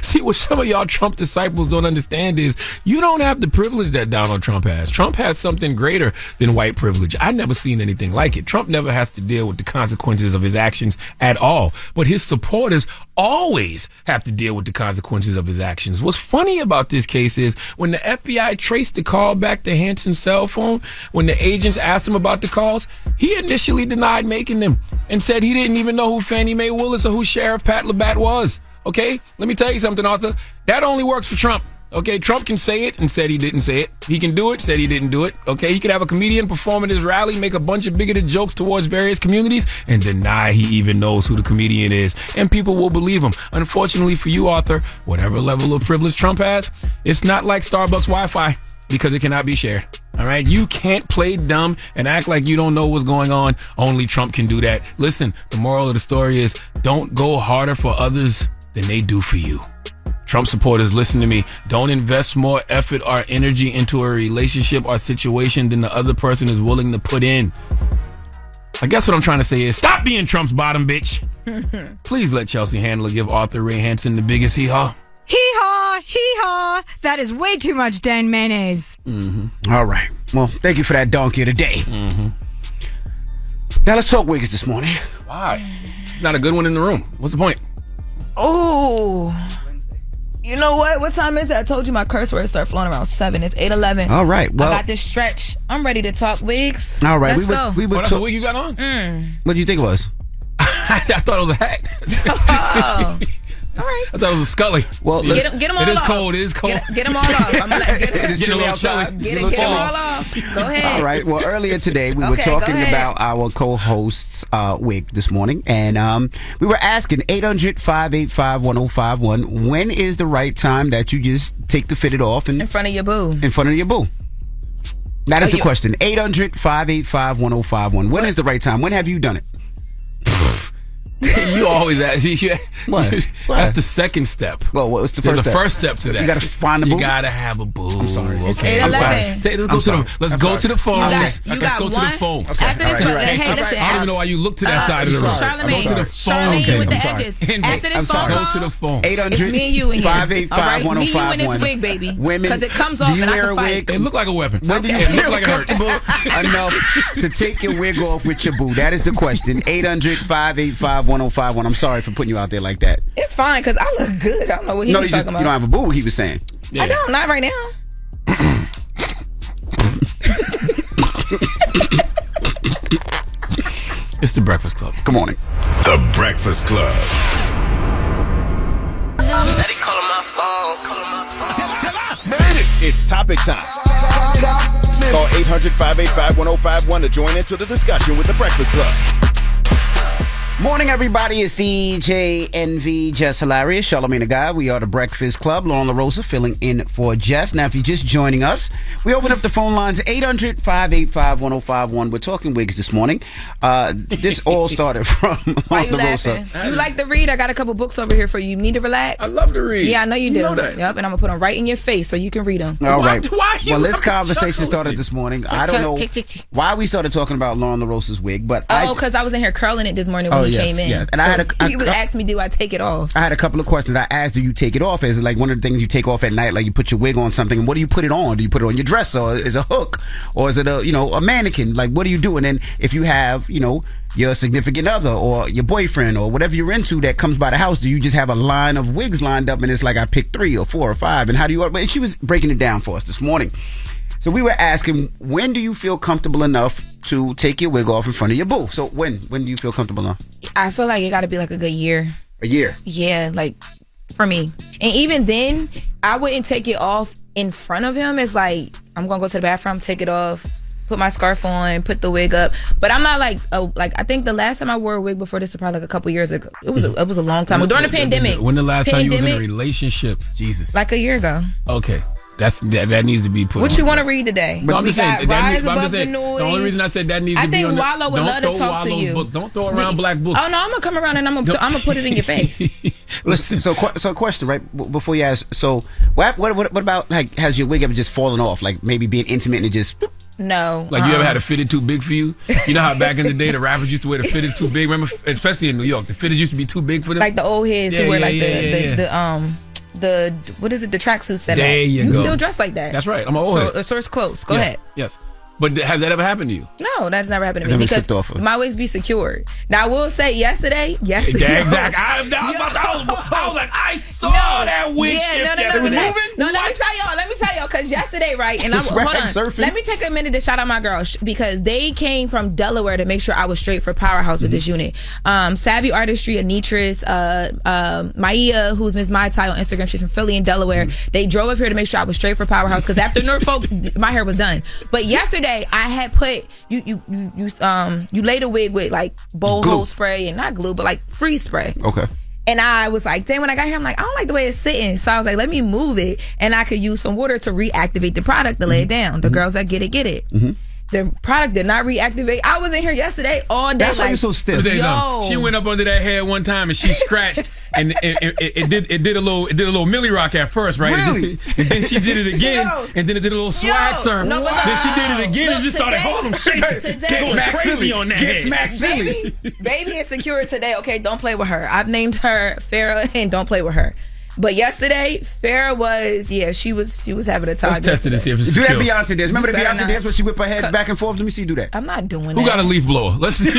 See, what some of y'all Trump disciples don't understand is you don't have the privilege that Donald Trump has. Trump has something greater than white privilege. I've never seen anything like it. Trump never has to deal with the consequences of his actions at all. But his supporters always have to deal with the consequences of his actions. What's funny about this case is when the FBI traced the call back to Hansen's cell phone, when the agents asked him about the calls, he initially denied making them and said he didn't even know who Fannie Mae Willis or who Sheriff Pat Labatt was. Okay, let me tell you something, Arthur. That only works for Trump. Okay, Trump can say it and said he didn't say it. He can do it, said he didn't do it. Okay, he could have a comedian perform at his rally, make a bunch of bigoted jokes towards various communities, and deny he even knows who the comedian is. And people will believe him. Unfortunately for you, Arthur, whatever level of privilege Trump has, it's not like Starbucks Wi-Fi because it cannot be shared. All right, you can't play dumb and act like you don't know what's going on. Only Trump can do that. Listen, the moral of the story is don't go harder for others than they do for you. Trump supporters, listen to me. Don't invest more effort or energy into a relationship or situation than the other person is willing to put in. I guess what I'm trying to say is stop being Trump's bottom bitch. Please let Chelsea Handler give Arthur Ray Hansen the biggest hee-haw. Hee-haw! haw, hee haw. That is way too much Dan mayonnaise. Mm-hmm. All right. Well, thank you for that donkey of the day. Mm-hmm. Now let's talk wigs this morning. Why? It's not a good one in the room. What's the point? Oh. You know what? What time is it? I told you my curse words start flowing around 7. It's 8:11. All right. Well, I got this stretch. I'm ready to talk wigs. All right. Let's go. Oh, that's the wig you got on? What do you think it was? I thought it was a hat. Oh. All right. I thought it was a Scully. Well, get them all off. It is cold. It is cold. Get them all off. I'm gonna get it is them chilly outside. Get them all off. Go ahead. All right. Well, earlier today we were talking about our co-host's wig this morning, and we were asking 800-585-1051. When is the right time that you just take the fitted off and in front of your boo? In front of your boo. That is the question. 800-585-1051. When is the right time? When have you done it? You always ask. What? That's the second step. Well, what's the first step? The first step to that. You got to find a boo. You got to have a boo. I'm sorry. Okay. I'm sorry. Let's go to the phone. Let's go to the phone. After this, hey, listen. I don't even know why you look to that side of the room. Charlamagne. Go to the phone. Charlamagne with the edges. After this phone call, go to the phone. 800 it's me and you in here. 585-1051. All right, me, you, and this wig, baby. Women, because it comes off and I can fight. It look like a weapon. When do you feel comfortable enough to take your wig off with your boo? That is the question. 800-585-1051. I'm sorry for putting you out there like that. It's fine because I look good. I don't know what he was talking about. You don't have a boo, he was saying. Yeah. I don't. Not right now. It's the Breakfast Club. Good morning. The Breakfast Club. Steady calling my phone. It's topic time. Call 800-585-1051 to join into the discussion with the Breakfast Club. Morning, everybody. It's DJ NV, Jess Hilarious, Charlamagne the Guy. We are the Breakfast Club. Lauren LaRosa filling in for Jess. Now, if you're just joining us, we open up the phone lines 800-585-1051. We're talking wigs this morning. This all started from Why you LaRosa. laughing? You like to read? I got a couple books over here for you. You need to relax? I love to read. Yeah, I know you do. You know that. Yep, and I'm going to put them right in your face so you can read them. All right. Well, this conversation started this morning. I don't know why we started talking about Lauren LaRosa's wig, but because I was in here curling it this morning when he came in. Yeah. And so he was asking me, do I take it off? I had a couple of questions. I asked, do you take it off? Is it like one of the things you take off at night, like you put your wig on something, and what do you put it on? Do you put it on your dress, or is it a hook, or is it a mannequin? Like, what do you do? And then if you have, your significant other or your boyfriend or whatever you're into that comes by the house, do you just have a line of wigs lined up and it's like I picked 3 or 4 or 5? And how do you? And she was breaking it down for us this morning. So we were asking, when do you feel comfortable enough to take your wig off in front of your boo? So when do you feel comfortable enough? I feel like it got to be like a good year. A year? Yeah, like for me. And even then, I wouldn't take it off in front of him. It's like, I'm going to go to the bathroom, take it off, put my scarf on, put the wig up. But I'm not like I think the last time I wore a wig before this was probably like a couple years ago. It was a long time ago. During the pandemic. When the last time you were in a relationship? Jesus. Like a year ago. Okay. That needs to be put what on. you want to read today? But we got Rise Above the Noise. The only reason I said that needs to be on. I think Wallow would love to talk to you. Book. Don't throw around black books. Oh no, I'm gonna come around and I'm gonna put it in your face. Listen, so a question, right? Before you ask, so what about, like, has your wig ever just fallen off? Like maybe being intimate and it just. No. Like, you ever had a fitted too big for you? You know how back in the day the rappers used to wear the fitted too big? Remember, especially in New York, the fitted used to be too big for them. Like the old heads who wear the what is it? The tracksuits that there match. You go. Still dress like that. That's right. I'm an old head. So it's close. Go ahead. Yes. But has that ever happened to you? No, that's never happened to me because my wigs be secured. Now I will say yesterday. Yeah, exactly. I was like, I saw that wig shift. No, let me tell y'all, because yesterday, right? And hold on. Surfing. Let me take a minute to shout out my girls because they came from Delaware to make sure I was straight for Powerhouse with this unit. Savvy Artistry, Anitris, Maya, who's Miss Mai Tai on Instagram, she's from Philly and Delaware. They drove up here to make sure I was straight for Powerhouse because after Norfolk, my hair was done. But yesterday, I had put you laid a wig with like boho spray and not glue, but like freeze spray. Okay. And I was like, dang, when I got here, I'm like, I don't like the way it's sitting. So I was like, let me move it, and I could use some water to reactivate the product to lay it down. The girls that get it. Mm-hmm. The product did not reactivate. I was in here yesterday all day. That's why you're so stiff. She went up under that head one time and she scratched, and it did a little Millie Rock at first, right? Really? And then she did it again, and then it did a little swag surf. No, then she did it again and just started holding shaking. Gets Mack silly on that head. Mack silly. Baby is secure today. Okay, don't play with her. I've named her Farrah, and don't play with her. But yesterday, Farrah was, she was having a time. Let's test it and see if it's Do that skill. Beyonce dance. Remember the Beyonce dance where she whip her head back and forth? Let me see you do that. I'm not doing that. Who got a leaf blower? Let's see.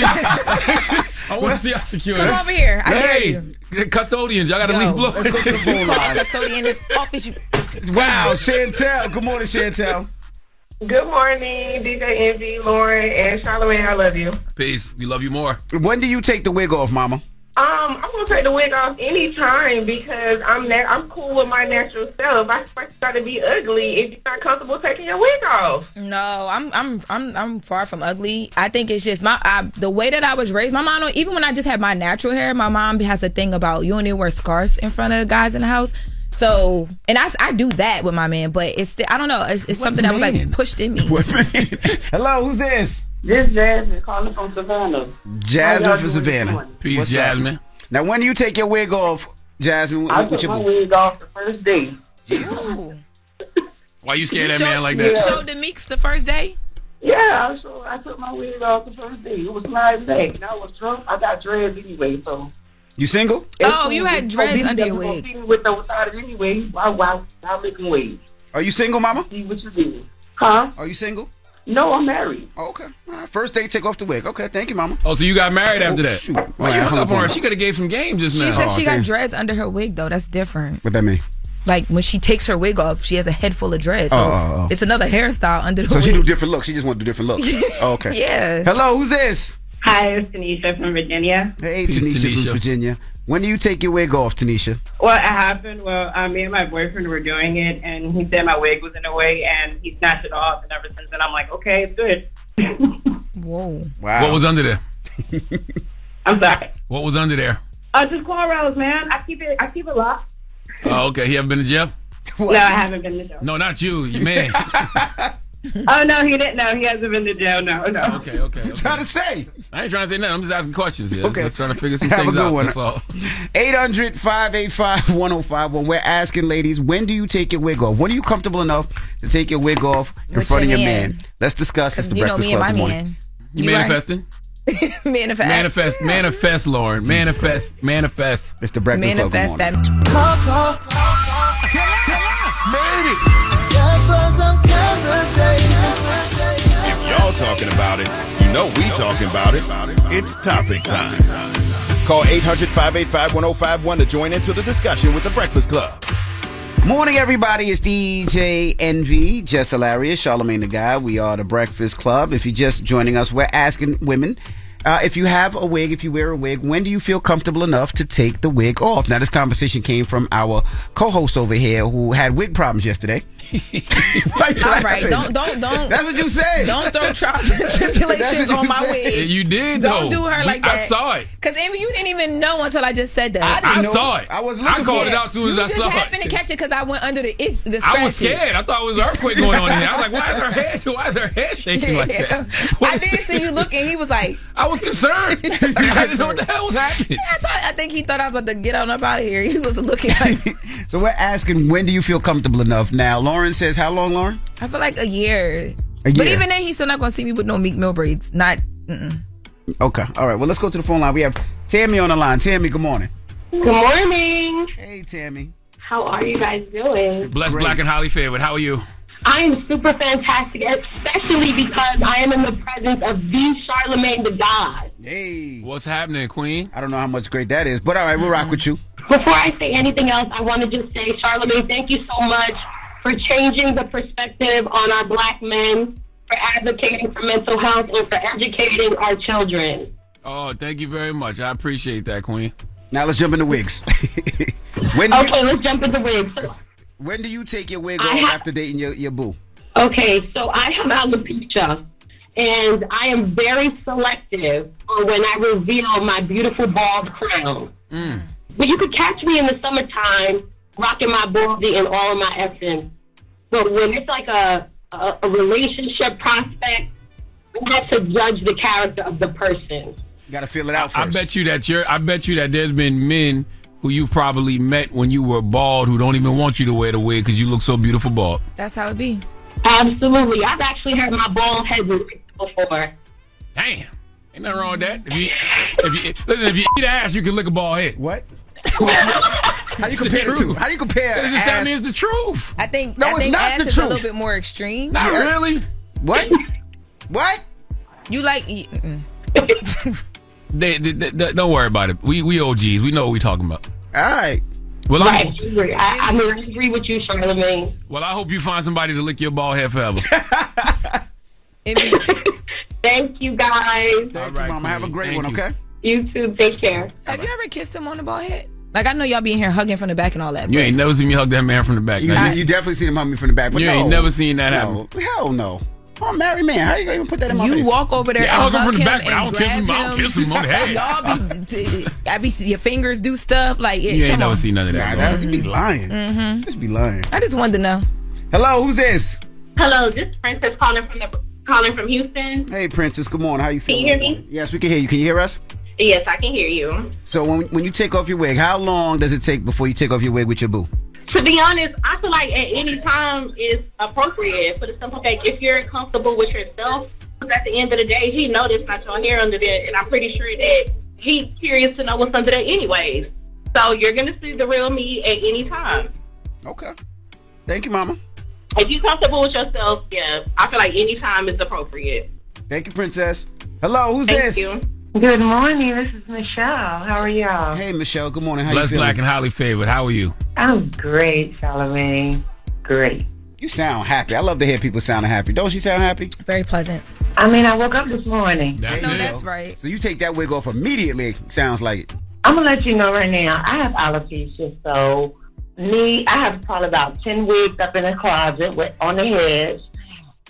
I want to see how secure. Come over here. I dare you. Custodians, y'all got a leaf blower? Let's go to the phone line. Custodian is office. Wow, Chantel. Good morning, Chantel. Good morning, DJ Envy, Lauren, and Charlamagne. I love you. Peace. We love you more. When do you take the wig off, mama? I'm gonna take the wig off anytime because I'm cool with my natural self. I start to be ugly if you're not comfortable taking your wig off. No, I'm far from ugly. I think it's just the way that I was raised. My mom, even when I just had my natural hair, my mom has a thing about you don't even wear scarves in front of the guys in the house. So, and I do that with my man, but it's still, I don't know. It's something that was like pushed in me. Hello, who's this? This Jasmine calling from Savannah. Jasmine from Savannah. Peace, What's Jasmine. Up? Now, when do you take your wig off, Jasmine? I took my wig off the first day. Jesus. Why you scared that man like that? You showed the Meeks the first day? Yeah, I took my wig off the first day. It was a nice day. And I was drunk. I got dreads anyway, so. You single? Oh, you had dreads under your wig. See me without it anyway. While making waves. Are you single, mama? See what you did. Huh? Are you single? No, I'm married. Oh, okay. All right. First day, take off the wig. Okay, thank you, mama. Oh, so you got married after that? Shoot. Why you hung up on her? She could have gave some game just now. She said she got dreads under her wig, though. That's different. What that mean? Like, when she takes her wig off, she has a head full of dreads. So it's another hairstyle under the wig. So she do different looks. She just want to do different looks. Oh, okay. Yeah. Hello, who's this? Hi, it's Tanisha from Virginia. Hey, Tanisha from Virginia. When do you take your wig off, Tanisha? Well, it happened. Well, me and my boyfriend were doing it, and he said my wig was in the way, and he snatched it off. And ever since then, I'm like, okay, it's good. Whoa! Wow. What was under there? I'm sorry. What was under there? Just cornrows, man. I keep it locked. Oh, okay. He haven't been to jail? No, I haven't been to jail. No, not you. You man. Oh, no, he didn't. No, he hasn't been to jail. No. Okay. What you trying to say? I ain't trying to say nothing. I'm just asking questions here. Okay. Just trying to figure some Have things a good out. one. That's all. 800-585-1051. We're asking ladies, when do you take your wig off? When are you comfortable enough to take your wig off in front of your man? Let's discuss. It's the Breakfast Club. Good morning. You manifesting? Manifest, Lauren. Manifest. It's the Breakfast Club. Manifest that. If y'all talking about it, you know we talking about it. It's topic time. Call 800-585-1051 to join into the discussion with the Breakfast Club. Morning, everybody. It's DJ Envy, Jess Hilarious, Charlamagne the Guy. We are the Breakfast Club. If you're just joining us, we're asking women, if you have a wig, if you wear a wig, when do you feel comfortable enough to take the wig off? Now, this conversation came from our co-host over here who had wig problems yesterday. All right, don't. That's what you said. Don't throw trials and tribulations on my wig. You did. Don't do her like that. I saw it. Because Amy, you didn't even know until I just said that. I saw it. I was looking. I called it out as soon as I saw it. You just happened to catch it because I went under the scratch. I was scared. I thought it was an earthquake going on in here. I was like, why is her head shaking like that? I did see you looking. He was like, I was concerned. I didn't know what the hell was happening. I think he thought I was about to get on up out of here. He was looking like. So we're asking, when do you feel comfortable enough? Now, Lauren says, how long, Lauren? I feel like a year. But even then, he's still not going to see me with no Meek Mill braids. Not. Okay. All right. Well, let's go to the phone line. We have Tammy on the line. Tammy, good morning. Good morning. Hey, Tammy. How are you guys doing? Blessed, black, and highly favored. How are you? I am super fantastic, especially because I am in the presence of the Charlamagne the God. Hey. What's happening, Queen? I don't know how much great that is, but all right, we'll rock with you. Before I say anything else, I want to just say, Charlamagne, thank you so much for changing the perspective on our black men, for advocating for mental health, and for educating our children. Oh, thank you very much. I appreciate that, Queen. Now let's jump into wigs. Let's jump into wigs. When do you take your wig off after dating your boo? Okay, so I have alopecia, and I am very selective on when I reveal my beautiful bald crown. But you could catch me in the summertime rocking my baldy and all of my essence. But when it's like a relationship prospect, I have to judge the character of the person. You got to feel it out first. I bet you that there's been men who you probably met when you were bald who don't even want you to wear the wig because you look so beautiful bald. That's how it be. Absolutely. I've actually had my bald head licked before. Damn. Ain't nothing wrong with that. If you eat ass, you can lick a bald head. What? How you compare the two? How do you compare ass? It's the truth. I think No, I it's think not ass the is truth. a little bit more extreme. Not really. What? What? You like? They don't worry about it. We OGs. We know what we talking about. All right. Well, Right. I agree with you, Charlamagne. Well, I hope you find somebody to lick your bald head forever. Thank you, guys. Thank you, Mama. Have a great one, okay? You too. Take care. Have you ever kissed him on the bald head? Like, I know y'all be in here hugging from the back and all that. You ain't never seen me hug that man from the back. You definitely seen him hug me from the back. But You no. ain't never seen that happen. Hell no. I'm a married man. How you gonna even put that in my face? You walk over there Yeah, I and hug him hug from the him back, but I and don't kiss grab him. I don't kiss him on the head. Y'all be your fingers do stuff like it. You ain't Come never on. seen none of that. Nah, you be lying. Mm-hmm. Just be lying. I just wanted to know. Hello, who's this? Hello, this is Princess calling from Houston. Hey, Princess. Good morning. How you feeling? Can you hear me? Yes, we can hear you. Can you hear us? Yes, I can hear you. So when you take off your wig, how long does it take before you take off your wig with your boo? To be honest, I feel like at any time is appropriate for the simple fact if you're comfortable with yourself. Because at the end of the day, he knows there's not your hair under there, and I'm pretty sure that he's curious to know what's under there anyways. So you're gonna see the real me at any time. Okay. Thank you, Mama. If you're comfortable with yourself, yeah, I feel like any time is appropriate. Thank you, Princess. Hello, who's Thank this? you. Good morning. This is Michelle. How are y'all? Hey, Michelle. Good morning. How Blessed, you feeling? black, and highly favored. How are you? I'm great, Charlamagne. Great. You sound happy. I love to hear people sounding happy. Don't she sound happy? Very pleasant. I mean, I woke up this morning. That's right. So you take that wig off immediately. Sounds like it. I'm going to let you know right now, I have alopecia, so I have probably about 10 wigs up in the closet on the heads,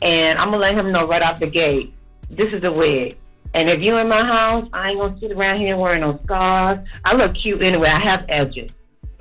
and I'm going to let him know right out the gate, this is a wig. And if you're in my house, I ain't going to sit around here wearing no scarves. I look cute anyway. I have edges.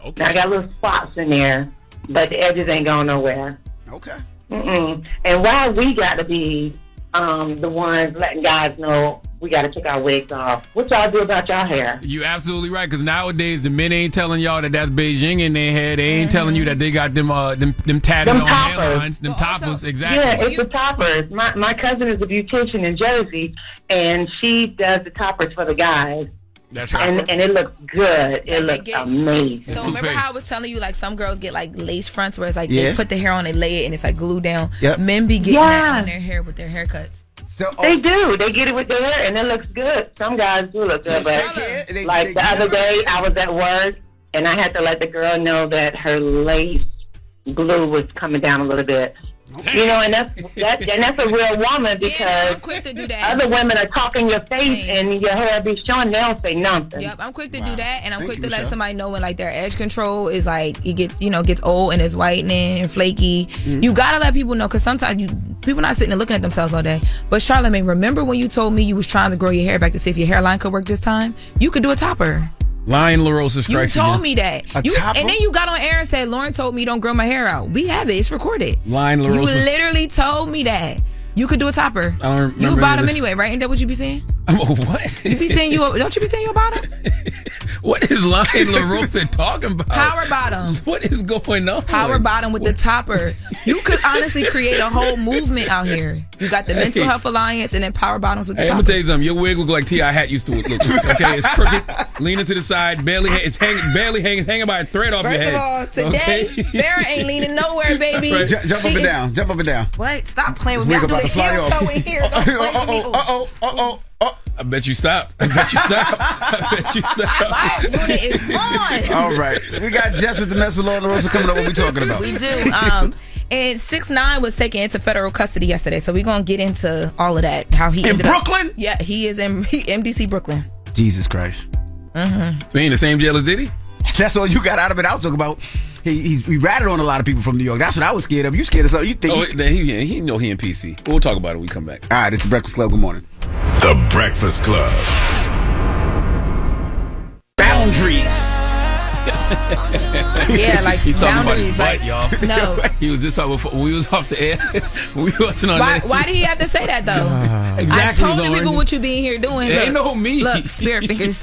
Okay. Now, I got little spots in there, but the edges ain't going nowhere. Okay. Mm-mm. And why we got to be the ones letting guys know we got to take our wigs off. What y'all do about y'all hair? You absolutely right, because nowadays the men ain't telling y'all that that's Beijing in their hair. They ain't telling you that they got them tatted on hairlines, them toppers. Exactly. Yeah, it's the toppers. My cousin is a beautician in Jersey, and she does the toppers for the guys. That's right. And it looks good. It looks amazing. So remember how I was telling you, like, some girls get like lace fronts where it's like Yeah. they put the hair on, they lay it, and it's like glued down. Yep. Men be getting that Yes. on their hair with their haircuts. So They do. They get it with their hair, and it looks good. Some guys do look good, but like the other day, I was at work, and I had to let the girl know that her lace glue was coming down a little bit. You know, and that's a real woman because other women are talking your face and your hair be showing. They don't say nothing. Yep, I'm quick to do that, and I'm quick to let somebody know when like their edge control is like it gets old and it's whitening and flaky. You gotta let people know because sometimes people not sitting and looking at themselves all day. But Charlamagne, remember when you told me you was trying to grow your hair back to see if your hairline could work this time? You could do a topper. Lion LaRosa You strikes told again. me that. And then you got on air and said, Lauren told me don't grow my hair out. We have it. It's recorded. Lion LaRosa. You literally told me that. You could do a topper. I don't remember You a any bottom of this. anyway, right? Ain't that what you be saying? I'm a what? You be saying don't you be saying you a bottom? What is Lion LaRosa talking about? Power bottom. What is going on? Power bottom with the topper. You could honestly create a whole movement out here. You got the Mental Health Alliance and then power bottoms with the Hey, I'm toppers. gonna tell you something. Your wig look like T.I. hat used to look. Okay, it's crooked, leaning to the side, barely hanging by a thread off First your head. of all, today, Okay? Farrah ain't leaning nowhere, baby. Right. Jump up and down. Jump up and down. What? Stop playing with This me. I wig do the about to heel fly toe off. in here. Don't play with me. I bet you stop. I bet you stop. My unit is on. All right. We got Jess with the Mess with Lauren LaRosa coming up. What we talking about? We do. And 6ix9ine was taken into federal custody yesterday, so we're gonna get into all of that. How he In ended Brooklyn? Up, yeah, he is in MDC Brooklyn. Jesus Christ. Mm-hmm. So he in the same jail as Diddy? That's all you got out of it. I was talking about he ratted on a lot of people from New York. That's what I was scared of. You scared of something? You think he know he in PC. We'll talk about it when we come back. All right, it's the Breakfast Club. Good morning. The Breakfast Club. Boundaries. Yeah, like he's talking about boundaries, his butt, like, y'all. no. He was just talking before when we was off the air. We wasn't on Why, there. why did he have to say that though? Exactly, I told the Lauren. people what you being here doing. It ain't Look, no me. Look, spirit fingers.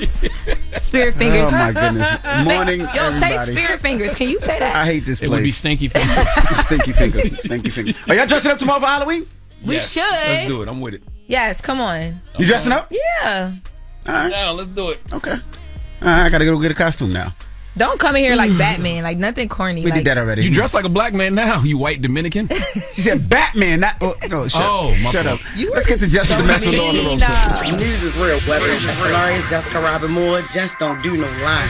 Spirit fingers. Oh my goodness. Morning, Yo, say everybody. spirit fingers. Can you say that? I hate this place. It would be stinky fingers. Stinky finger. Stinky finger. Are y'all dressing up tomorrow for Halloween? We Yes, should. Let's do it. I'm with it. Yes, come on. You dressing up? Yeah. All right. Now let's do it. Okay. I gotta go get a costume now. Don't come in here like Batman, like nothing corny. We did that already. You dress like a black man now, you white Dominican. She said Batman, not... no, shut up. Let's get to Jess With The Mess with Law on the Road. News is real, whether it's Jess Hilarious, Jessica Robin Moore, just don't do no lies.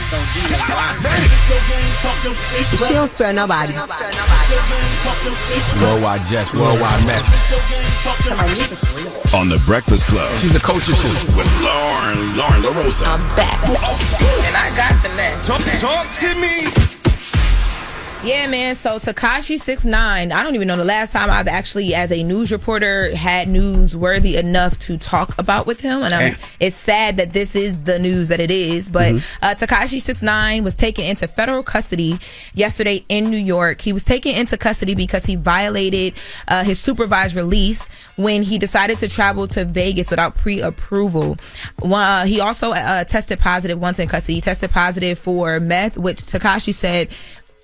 She don't spare nobody. Worldwide Jess, worldwide Mack. On The Breakfast Club. She's the coach of shit. With Lauren LaRosa. I'm back. And I got the mess. Talk to me. Yeah, man. So Tekashi 6ix9ine, I don't even know the last time I've actually, as a news reporter, had news worthy enough to talk about with him. And it's sad that this is the news that it is. But Tekashi 6ix9ine was taken into federal custody yesterday in New York. He was taken into custody because he violated his supervised release when he decided to travel to Vegas without pre-approval. He also tested positive once in custody. He tested positive for meth, which Tekashi said...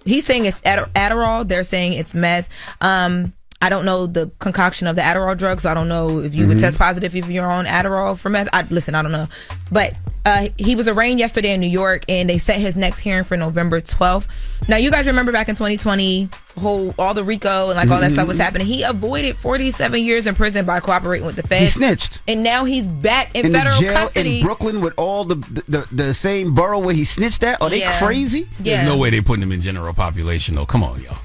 He's saying it's Adderall. They're saying it's meth. I don't know the concoction of the Adderall drugs. I don't know if you would test positive if you're on Adderall for meth. I don't know. But he was arraigned yesterday in New York, and they set his next hearing for November 12th. Now, you guys remember back in 2020, all the RICO and like all that stuff was happening. He avoided 47 years in prison by cooperating with the feds. He snitched. And now he's back in federal the jail custody. In Brooklyn with all the same borough where he snitched at? Are they crazy? Yeah. There's no way they putting him in general population, though. Come on, y'all.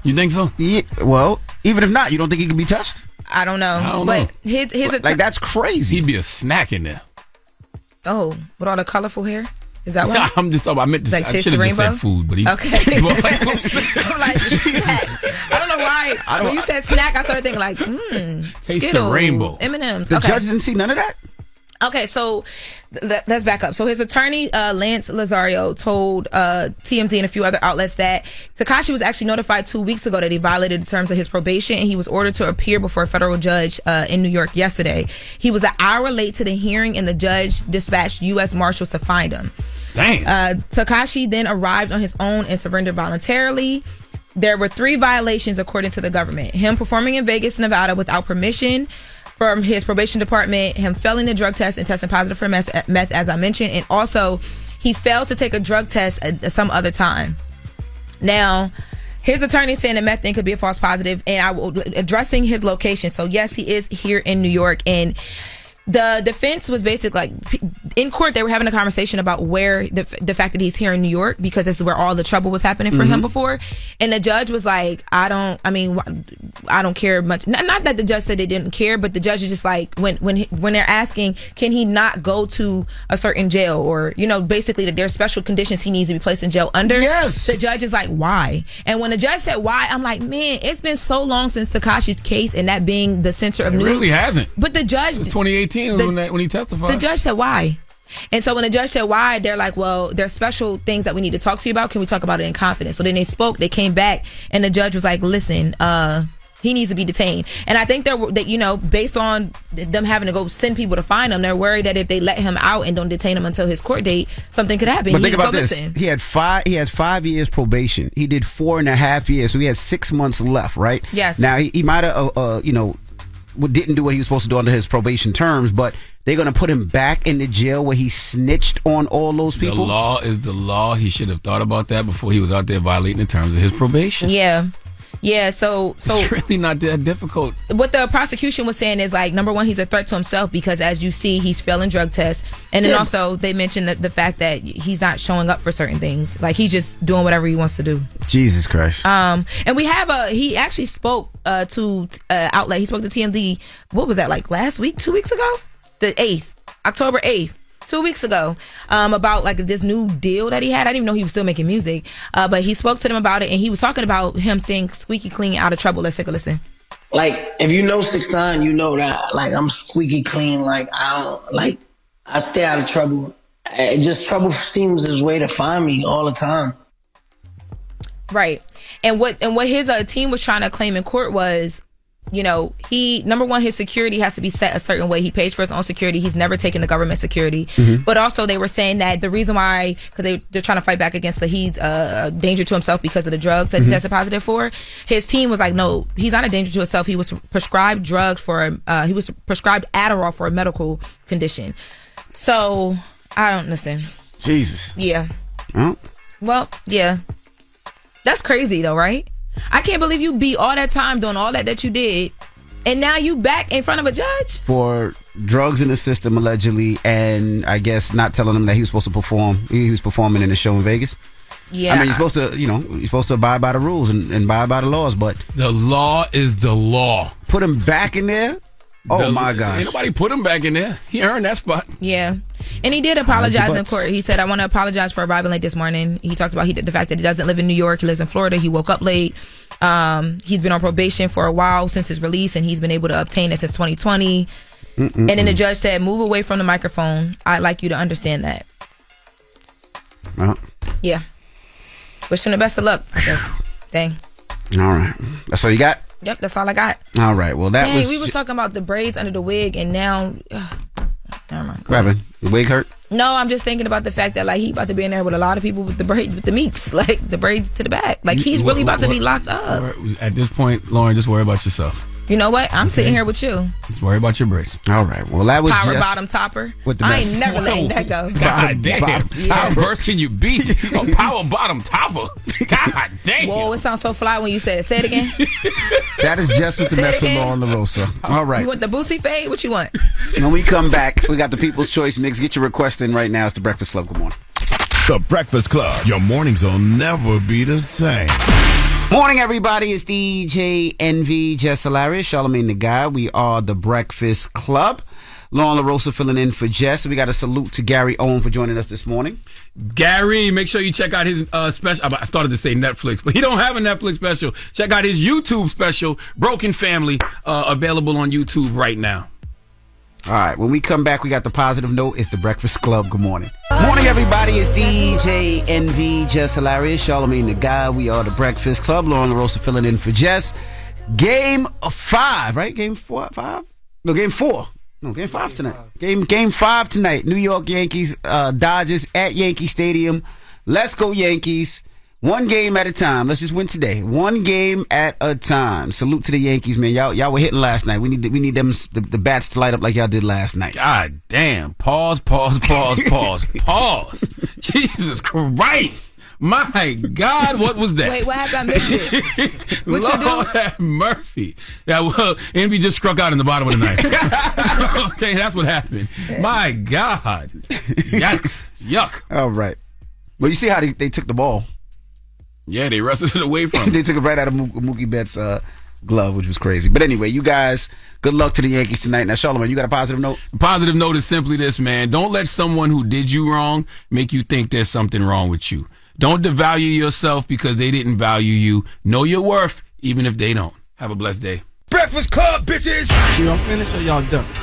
You think so? Yeah. Well, even if not, you don't think he can be touched? I don't know. But his like, that's crazy. He'd be a snack in there. Oh, with all the colorful hair? Is that what? I'm just talking. I meant to. Like I should have just said food, but he. Okay. I'm like, snack. I don't know why. When you said snack, I started thinking like, Skittles, rainbow. M&Ms. The judge didn't see none of that? Okay, so let's back up. So his attorney, Lance Lazario, told TMZ and a few other outlets that Tekashi was actually notified 2 weeks ago that he violated the terms of his probation, and he was ordered to appear before a federal judge in New York yesterday. He was an hour late to the hearing, and the judge dispatched U.S. Marshals to find him. Damn. Tekashi then arrived on his own and surrendered voluntarily. There were 3 violations according to the government: him performing in Vegas, Nevada without permission from his probation department, him failing the drug test and testing positive for meth, as I mentioned, and also he failed to take a drug test at some other time. Now, his attorney saying the meth thing could be a false positive, and I will addressing his location. So yes, he is here in New York, and the defense was basically like, in court, they were having a conversation about where the fact that he's here in New York, because this is where all the trouble was happening for him before. And the judge was like, I don't care much. Not that the judge said they didn't care, but the judge is just like, when they're asking, can he not go to a certain jail, or, basically that there's special conditions he needs to be placed in jail under. Yes. The judge is like, why? And when the judge said why, I'm like, man, it's been so long since Tekashi's case and that being the center of news. It really hasn't. But the judge, it was 2018 when he testified. The judge said why. And so when the judge said why, they're like, well, there's special things that we need to talk to you about. Can we talk about it in confidence? So then they spoke, they came back, and the judge was like, listen, he needs to be detained. And I think based on them having to go send people to find him, they're worried that if they let him out and don't detain him until his court date, something could happen. But think about this. He has 5 years probation. He did 4.5 years, so he had 6 months left, right? Yes. Now, he might have, didn't do what he was supposed to do under his probation terms, but they're going to put him back in the jail where he snitched on all those people? The law is the law. He should have thought about that before he was out there violating the terms of his probation. Yeah, so it's really not that difficult. What the prosecution was saying is, like, number one, he's a threat to himself because, as you see, he's failing drug tests, and then also they mentioned the fact that he's not showing up for certain things, like he's just doing whatever he wants to do. Jesus Christ. And we have he actually spoke to outlet. He spoke to TMZ. What was that, like last week, 2 weeks ago, the 8th, October 8th. 2 weeks ago, about like this new deal that he had. I didn't even know he was still making music, but he spoke to them about it, and he was talking about him staying squeaky clean, out of trouble. Let's take a listen. Like, if you know 6ix9ine, you know that like I'm squeaky clean. Like I stay out of trouble. Trouble seems his way to find me all the time. Right, and what his team was trying to claim in court was, he, number one, his security has to be set a certain way. He pays for his own security. He's never taken the government security. But also they were saying that the reason why, because they're trying to fight back against he's a danger to himself because of the drugs that he tested positive for. His team was like, no, he's not a danger to himself. He was prescribed he was prescribed Adderall for a medical condition. So I don't listen. Jesus. Yeah. Well, Well, yeah. That's crazy though, right? I can't believe you beat all that time doing all that you did, and now you back in front of a judge? For drugs in the system, allegedly, and I guess not telling him that he was supposed to perform. He was performing in a show in Vegas. Yeah. I mean, you're supposed to abide by the rules and abide by the laws, but the law is the law. Put him back in there? Oh, my gosh. Ain't nobody put him back in there. He earned that spot. Yeah. And he did apologize in court. He said, I want to apologize for arriving late this morning. He talked about the fact that he doesn't live in New York. He lives in Florida. He woke up late. He's been on probation for a while since his release, and he's been able to obtain it since 2020. And then the judge said, move away from the microphone. I'd like you to understand that. Yeah. Wish him the best of luck, I guess. Dang. All right. That's all you got? Yep, that's all I got. All right. Well, we was talking about the braids under the wig, and now... never mind. What happened? The wig hurt? No, I'm just thinking about the fact that he about to be in there with a lot of people with the braids, with the meeks, like the braids to the back. Like he's really about to be locked up. At this point, Lauren, just worry about yourself. You know what? I'm sitting here with you. Just worry about your braids. All right. Well, that was Power just bottom topper. With the I ain't never letting that go. God damn. How verse can you be? A power bottom topper. God damn. Whoa, it sounds so fly when you say it. Say it again. That is Jess With The Mess with Lauren LaRosa. All right. You want the Boosie fade? What you want? When we come back, we got the People's Choice Mix. Get your request in right now. It's The Breakfast Club. Good morning. The Breakfast Club. Your mornings will never be the same. Morning, everybody. It's DJ NV, Jess Hilarious, Charlamagne the Guy. We are The Breakfast Club. Lauren LaRosa filling in for Jess. We got a salute to Gary Owen for joining us this morning. Gary, make sure you check out his special. I started to say Netflix, but he don't have a Netflix special. Check out his YouTube special, Broken Family, available on YouTube right now. All right, when we come back, we got the positive note. It's The Breakfast Club. Good morning. Morning, everybody. It's DJ NV, Jess Hilarious, Charlamagne the Guy. We are The Breakfast Club. Lauren LaRosa filling in for Jess. Game 5, right? Game 4, 5? No, Game 4. No, Game 5 tonight. Game 5 tonight. New York Yankees, Dodgers at Yankee Stadium. Let's go Yankees. One game at a time. Let's just win today. One game at a time. Salute to the Yankees, man. Y'all were hitting last night. We need them the bats to light up like y'all did last night. God damn. Pause. Jesus Christ. My God, what was that? Wait, what happened? I missed it. What Lord you do? Have mercy. Yeah, well, Envy just struck out in the bottom of the ninth. Okay, that's what happened. My God. Yikes. Yuck. All right. Well, you see how they took the ball. Yeah, they wrestled it away from him. They took it right out of Mookie Betts' glove, which was crazy. But anyway, you guys, good luck to the Yankees tonight. Now, Charlamagne, you got a positive note? Positive note is simply this, man. Don't let someone who did you wrong make you think there's something wrong with you. Don't devalue yourself because they didn't value you. Know your worth, even if they don't. Have a blessed day. Breakfast Club, bitches! Y'all finished or y'all done?